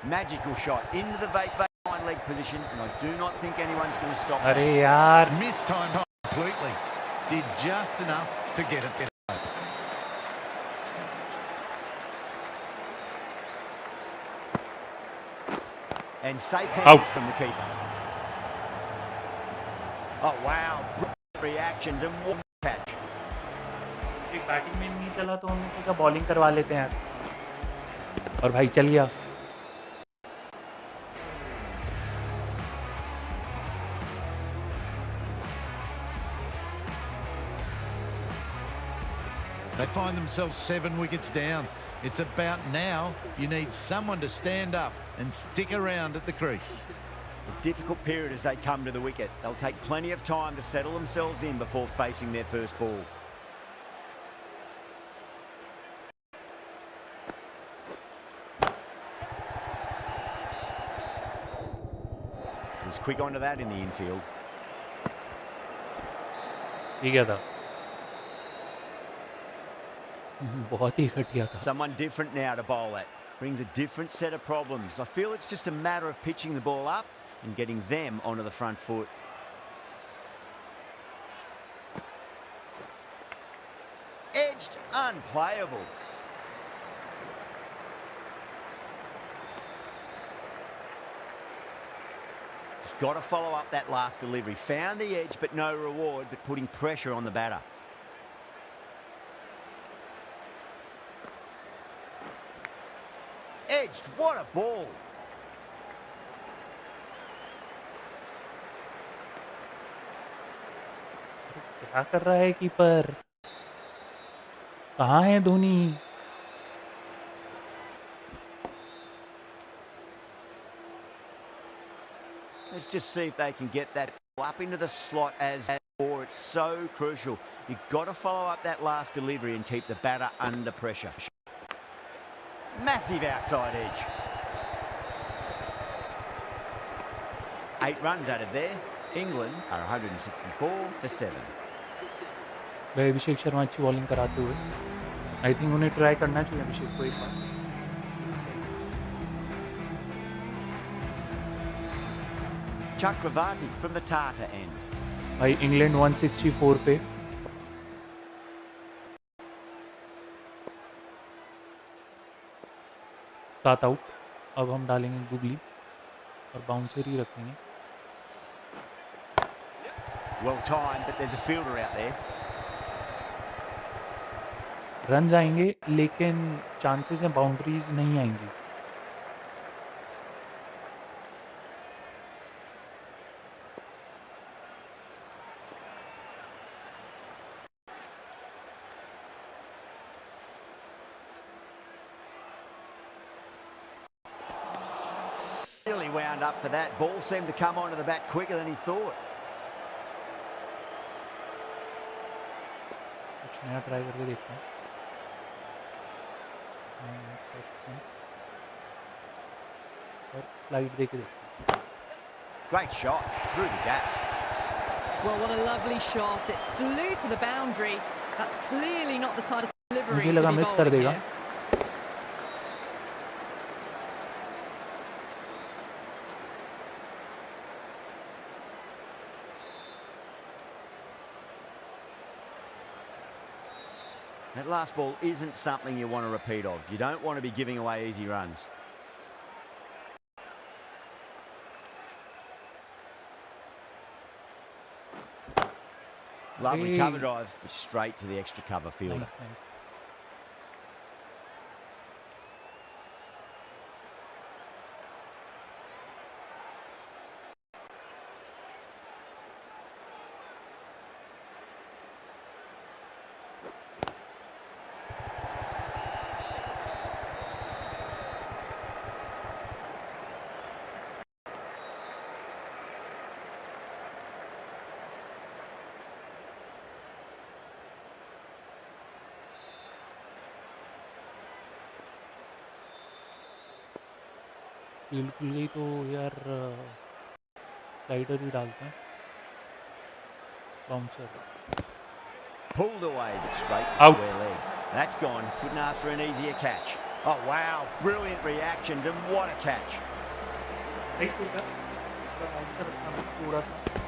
Magical shot into the fine leg position, and I do not think anyone's going to stop that. अरे यार, Mistimed completely. Did just enough to get it to open. And safe hands Out. from the keeper. Oh, wow. Brilliant reactions and what a catch. एक batting में नहीं चला तो हमने सोचा bowling करवा लेते हैं, और भाई चल गया। They find themselves 7 wickets down. It's about now you need someone to stand up and stick around at the crease. A difficult period as they come to the wicket. They'll take plenty of time to settle themselves in before facing their first ball. He's quick onto that in the infield. ये क्या था? बहुत ही घटिया था. Someone different now to bowl at. Brings a different set of problems. I feel it's just a matter of pitching the ball up and getting them onto the front foot. Edged, unplayable. Just got to follow up that last delivery. Found the edge, but no reward, but putting pressure on the batter. Edged, what a ball. क्या कर रहा है keeper? कहाँ है Dhoni? Let's just see if they can get that up into the slot as or it's so crucial. You've got to follow up that last delivery and keep the batter under pressure. Massive outside edge. 8 runs added there. England are 164 for 7. भाई अभिषेक शर्मा अच्छी bowling कराते हुए I think उन्हें try करना चाहिए अभिषेक को एक बार. Chakravarti from the Tata end. भाई इंग्लैंड 164 पे. सात आउट. अब हम डालेंगे गुगली और बाउंसर ही रखेंगे. Well timed, but there's a fielder out there. Run आएंगे लेकिन चांसेस हैं बाउंड्रीज नहीं आएंगी. Really wound up for that. Ball seemed to come onto the bat quicker than he thought. कुछ नया ट्राई करके देखते हैं. और फ्लाइट देके देखते हैं. Great shot through the gap. Well, what a lovely shot. It flew to the boundary. That's clearly not the type of delivery मुझे to लगा be मिस कर bowling देगा. here. That last ball isn't something you want to repeat of. You don't want to be giving away easy runs. Lovely Hey. cover drive, straight to the extra cover fielder. Nice, nice. Field खुल गई तो यार slider ही डालते हैं. Bouncer. Pulled away, but straight to Out. square leg. That's gone. Couldn't ask for an easier catch. Oh, wow. Brilliant reactions, and what a catch. सही सोचा. Bouncer रखना थोड़ा सा.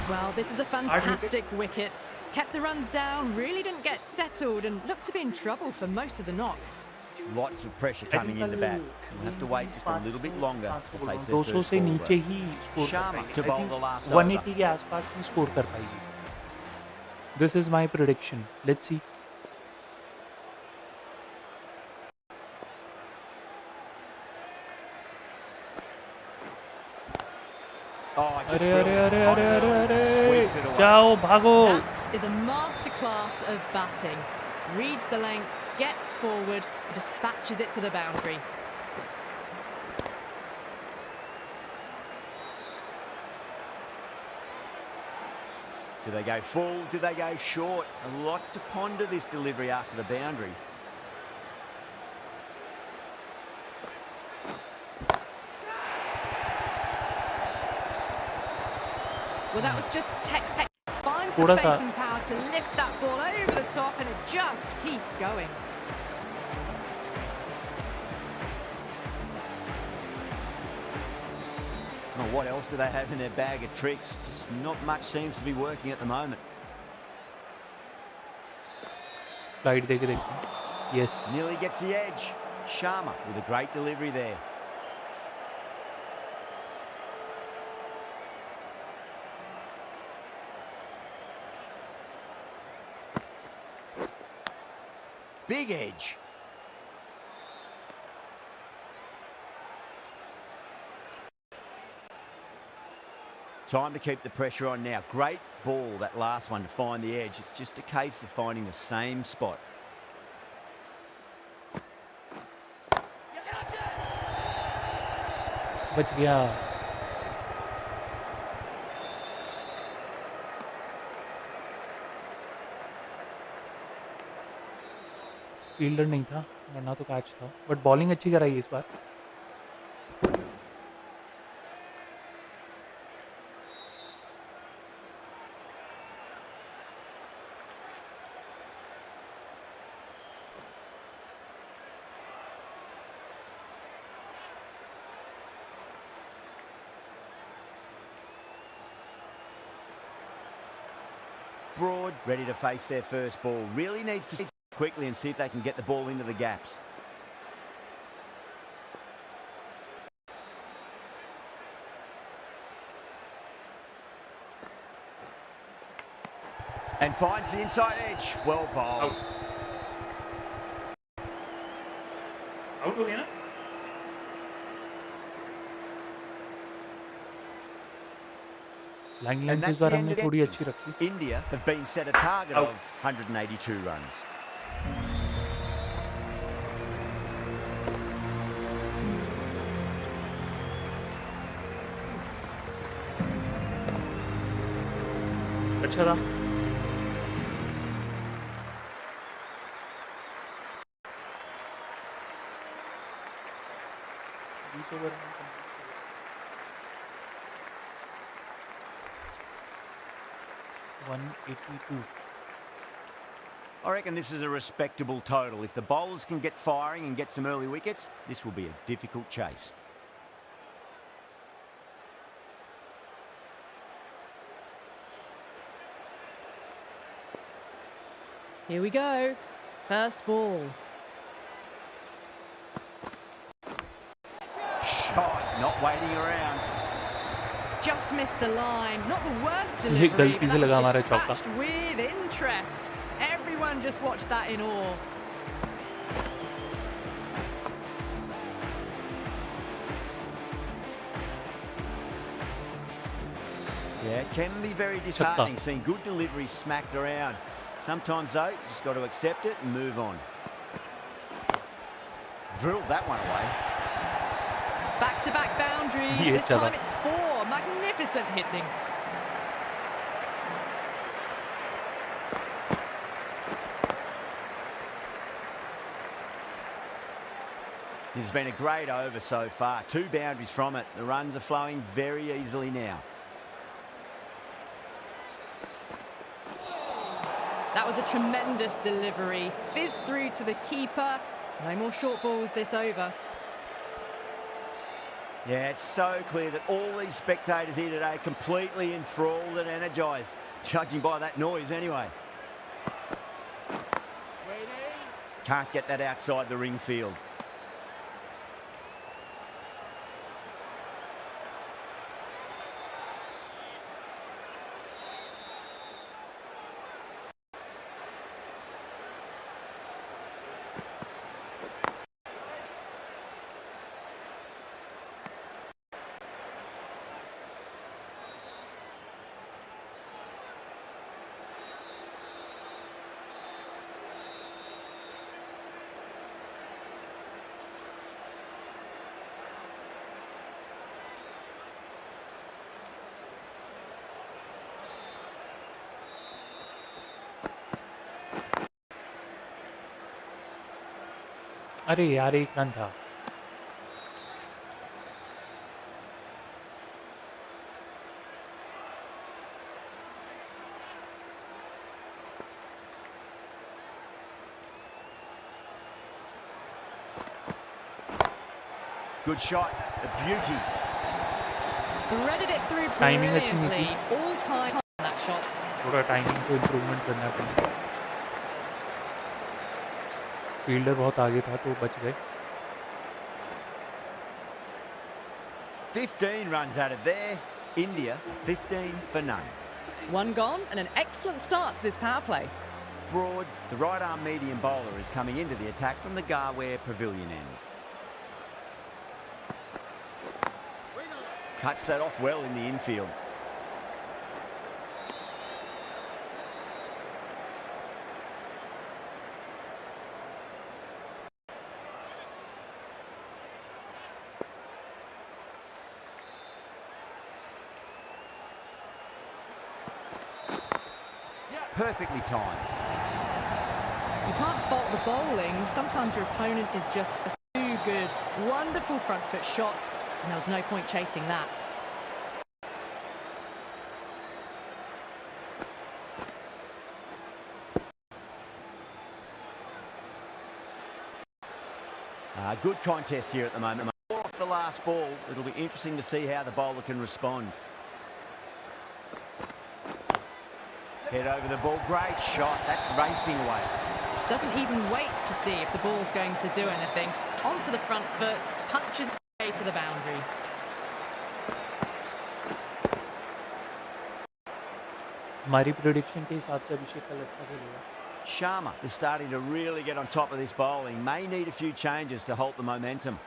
Well, this is a fantastic wicket. Kept the runs down, really didn't get settled and looked to be in trouble for most of the knock. Lots of pressure coming in the bat. You'll have to wait just a little bit longer to face their 200 first से ball नीचे break. ही score कर Sharma to पाएगी. bowl the last 180 के आसपास ही score कर पाएगी. This is my prediction. Let's see. Oh, अरे brilliant. अरे अरे On अरे and अरे on, अरे sweeps it away. जाओ भागो That is a masterclass of batting. Reads the length, gets forward, dispatches it to the boundary. Do they go full? Do they go short? A lot to ponder this delivery after the boundary. Well, that was just text. Finds the थोड़ा space सा and power to lift that ball over the top, and it just keeps going. Well, what else do they have in their bag of tricks? Just not much seems to be working at the moment. Flight देके देखते हैं yes Nearly gets the edge. Sharma with a great delivery there. Big edge. Time to keep the pressure on now. Great ball, that last one, to find the edge. It's just a case of finding the same spot. बच गया fielder नहीं था वरना तो catch था but bowling अच्छी कराई इस बार Broad, ready to face their first ball. Really needs to quickly and see if they can get the ball into the gaps. And finds the inside edge. Well bowled. Out हो गया ना line And length इस that's bar the हमने end of थोड़ी the अच्छी रखी India have been set a target Out. of 182 runs. अच्छा था 20 ओवर में complete किया। 182 I reckon this is a respectable total. If the bowlers can get firing and get some early wickets, this will be a difficult chase. Here we go. First ball. Shot, not waiting around. Just missed the line. Not the worst ये delivery, गलती but से that लगा was हमारा चौका dispatched with interest. Everyone just watched that in awe. Yeah, it can be very disheartening seeing good deliveries smacked around. Sometimes, though, you just got to accept it and move on. Drilled that one away. Back-to-back boundaries. ये This चला। time it's 4. Magnificent hitting. This has been a great over so far. 2 boundaries from it. The runs are flowing very easily now. That was a tremendous delivery. Fizzed through to the keeper. No more short balls this over. Yeah, it's so clear that all these spectators here today are completely enthralled and energised, judging by that noise anyway. Can't get that outside the ring field. अरे यार 1 run था। Good shot, a beauty. Threaded it through Timing अच्छी नहीं brilliantly. थी। All time on that shot. थोड़ा timing को improvement करना पड़ेगा। फील्डर बहुत आगे था तो बच गए। 15 runs added there. India 15 for none. One gone and an excellent start to this power play. Broad, the right arm medium bowler, is coming into the attack from the Garware Pavilion end. Cuts that off well in the infield. Perfectly timed. You can't fault the bowling. Sometimes your opponent is just too good. Wonderful front foot shot, and there was no point chasing that. Good contest here at the moment. Off the last ball, it'll be interesting to see how the bowler can respond. Head over the ball, great shot, that's racing away. Doesn't even wait to see if the ball's going to do anything. Onto the front foot, punches away to the boundary. हमारी prediction के हिसाब से अभिषेक कल अच्छा खेलेगा। Sharma is starting to really get on top of this bowling. May need a few changes to halt the momentum.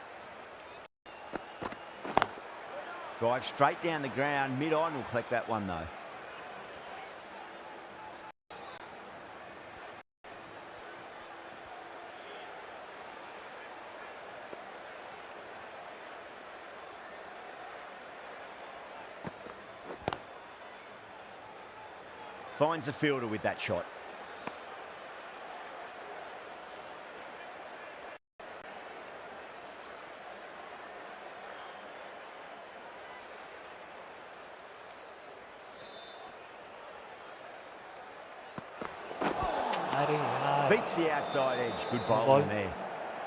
Drive straight down the ground, mid-on will collect that one though. Finds the fielder with that shot. अरे यार Beats the outside edge. Good Ball. bowling there.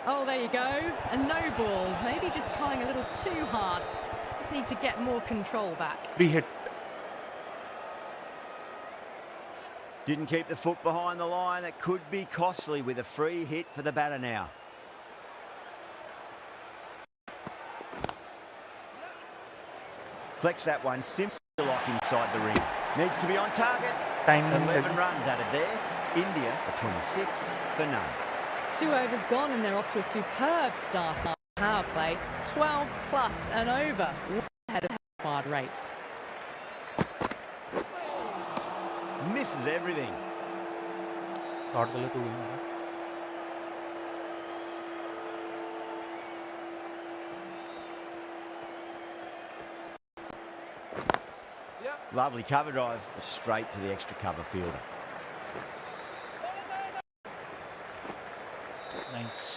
Oh, there you go. A no ball. Maybe just trying a little too hard. Just need to get more control back. Free hit. Didn't keep the foot behind the line. That could be costly with a free hit for the batter now. Flex that one. Simply lock inside the ring. Needs to be on target. Timing 11 runs added there. India are 26 for none. 2 overs gone and they're off to a superb start on power play. 12 plus and over. Way ahead of the required rate. Misses everything. Shot गलत हो गई हमारा। Lovely cover drive straight to the extra cover fielder. Nice.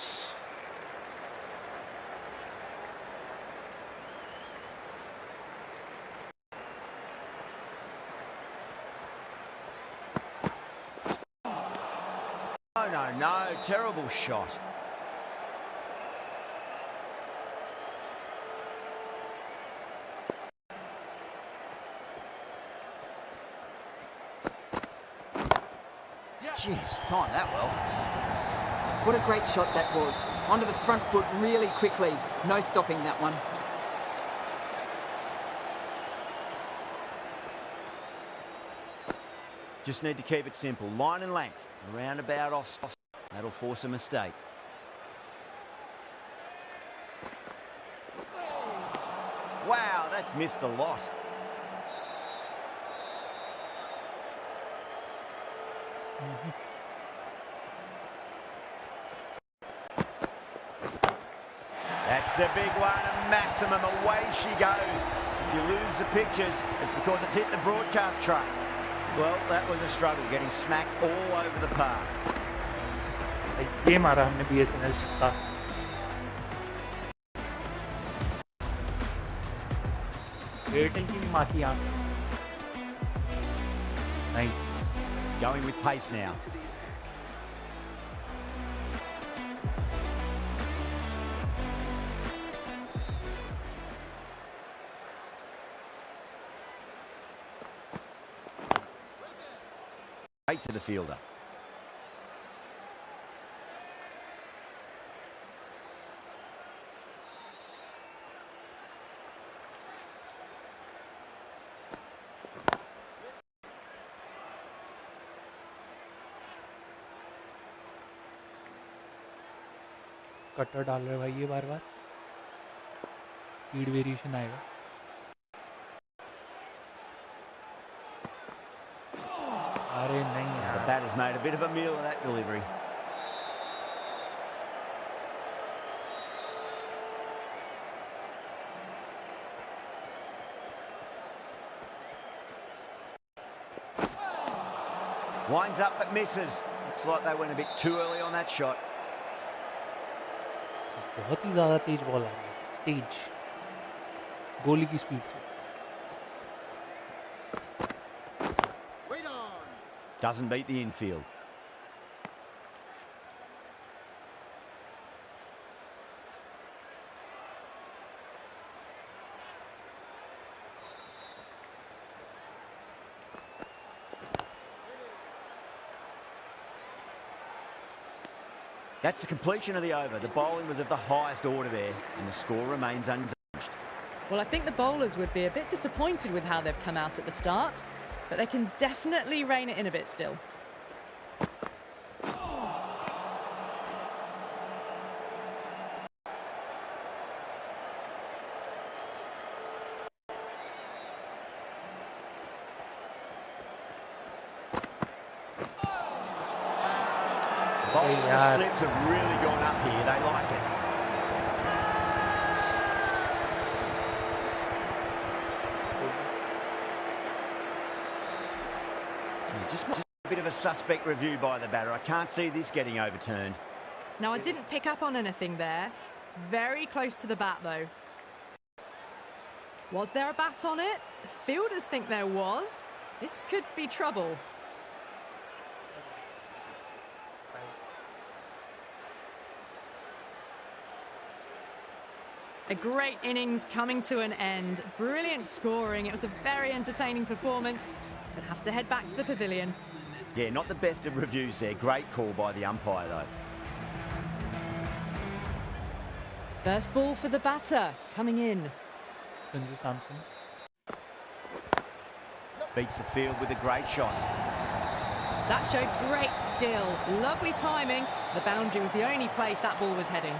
Oh, no, terrible shot. Jeez, timed that well. What a great shot that was. Onto the front foot really quickly. No stopping that one. Just need to keep it simple. Line and length. Around about off. That'll force a mistake. Wow, that's missed a lot. That's a big one, a maximum. Away she goes. If you lose the pictures, it's because it's hit the broadcast truck. Well, that was a struggle, getting smacked all over the park. ये मारा हमने BSNL छक्का। Airtel की भी माँ की आंख। Nice. Going with pace now. Straight to the fielder. Cutter डाल रहे भाई ये बार बार, स्पीड वेरिएशन आएगा। अरे नहीं The यार, batter's made a bit of a meal of that delivery. Winds up but misses. Looks like they went a bit too early on that shot. बहुत ही ज़्यादा तेज बॉल आ रही है, तेज गोली की स्पीड से। Doesn't beat the infield. That's the completion of the over. The bowling was of the highest order there, and the score remains unchanged. Well, I think the bowlers would be a bit disappointed with how they've come out at the start, but they can definitely rein it in a bit still. Bowling यार। slips have really gone up here. They like it. Just a bit of a suspect review by the batter. I can't see this getting overturned. Now, I didn't pick up on anything there. Very close to the bat, though. Was there a bat on it? Fielders think there was. This could be trouble. A great innings coming to an end. Brilliant scoring. It was a very entertaining performance. But have to head back to the pavilion. Yeah, not the best of reviews there. Great call by the umpire, though. First ball for the batter, coming in. Sanju Samson. Beats the field with a great shot. That showed great skill. Lovely timing. The boundary was the only place that ball was heading.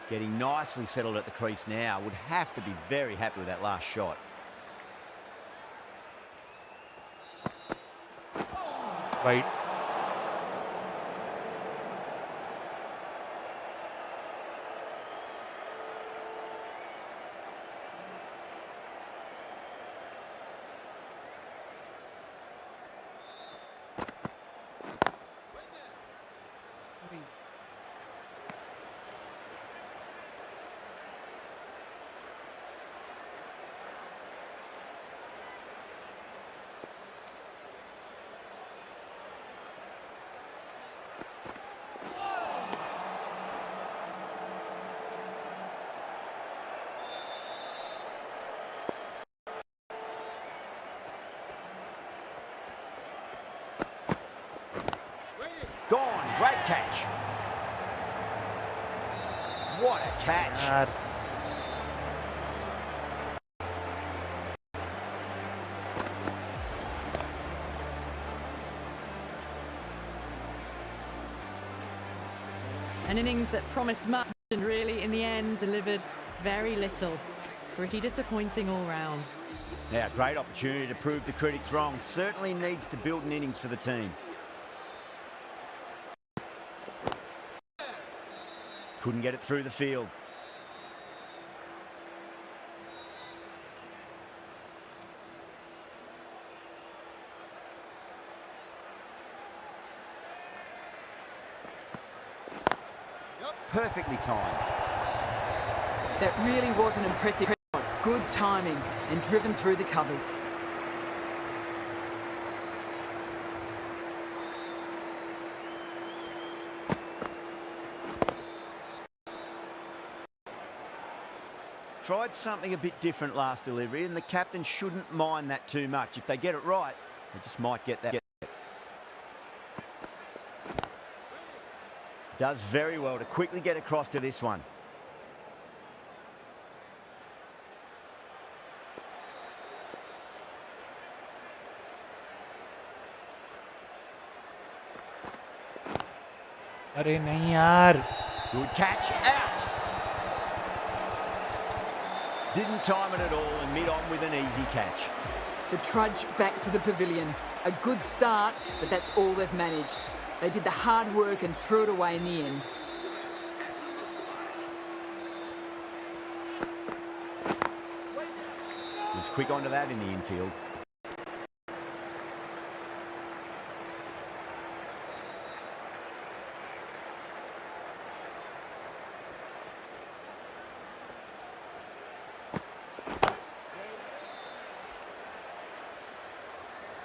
Getting nicely settled at the crease now. Would have to be very happy with that last shot. Wide. Gone. Great catch. What a catch. यार An innings that promised much and really, in the end, delivered very little. Pretty disappointing all round. Now, great opportunity to prove the critics wrong. Certainly needs to build an innings for the team. Couldn't get it through the field. Perfectly timed. That really was an impressive shot. Good timing and driven through the covers. Tried something a bit different last delivery, and the captain shouldn't mind that too much. If they get it right, they just might get that. Does very well to quickly get across to this one. अरे नहीं यार. Good catch, out! Didn't time it at all and mid-on with an easy catch. The trudge back to the pavilion. A good start, but that's all they've managed. They did the hard work and threw it away in the end. Was quick onto that in the infield.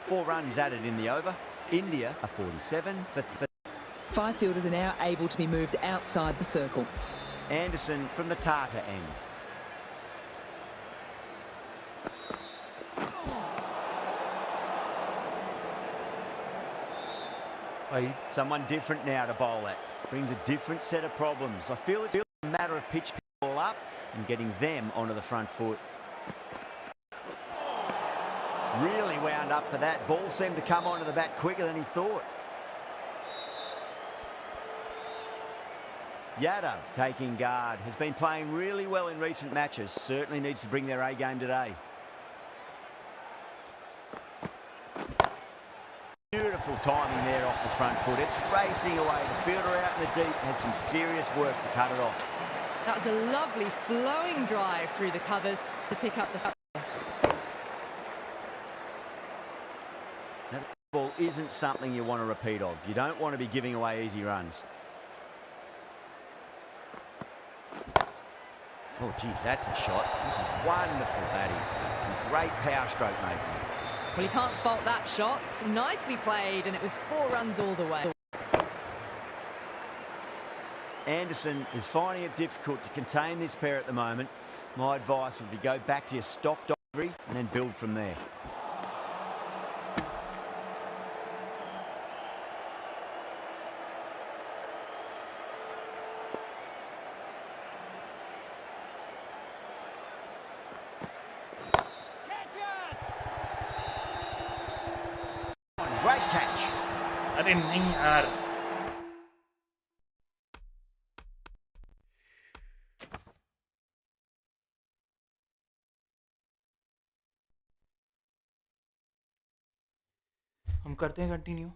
Four runs added in the over. India are 47 for 5 fielders are now able to be moved outside the circle. Anderson from the Tata end. Right. Someone different now to bowl at. Brings a different set of problems. I feel it's a matter of pitch ball up and getting them onto the front foot. Really wound up for that. Ball seemed to come onto the bat quicker than he thought. Yadav taking guard. Has been playing really well in recent matches. Certainly needs to bring their A game today. Beautiful timing there off the front foot. It's racing away. The fielder out in the deep has some serious work to cut it off. That was a lovely flowing drive through the covers to pick up the... Now, the ball isn't something you want to repeat of. You don't want to be giving away easy runs. Oh, geez, that's a shot. This is wonderful batting. Some great power stroke making. Well, you can't fault that shot. Nicely played, and it was 4 runs all the way. Anderson is finding it difficult to contain this pair at the moment. My advice would be go back to your stock delivery and then build from there. Great catch. अरे नहीं यार. हम करते हैं continue.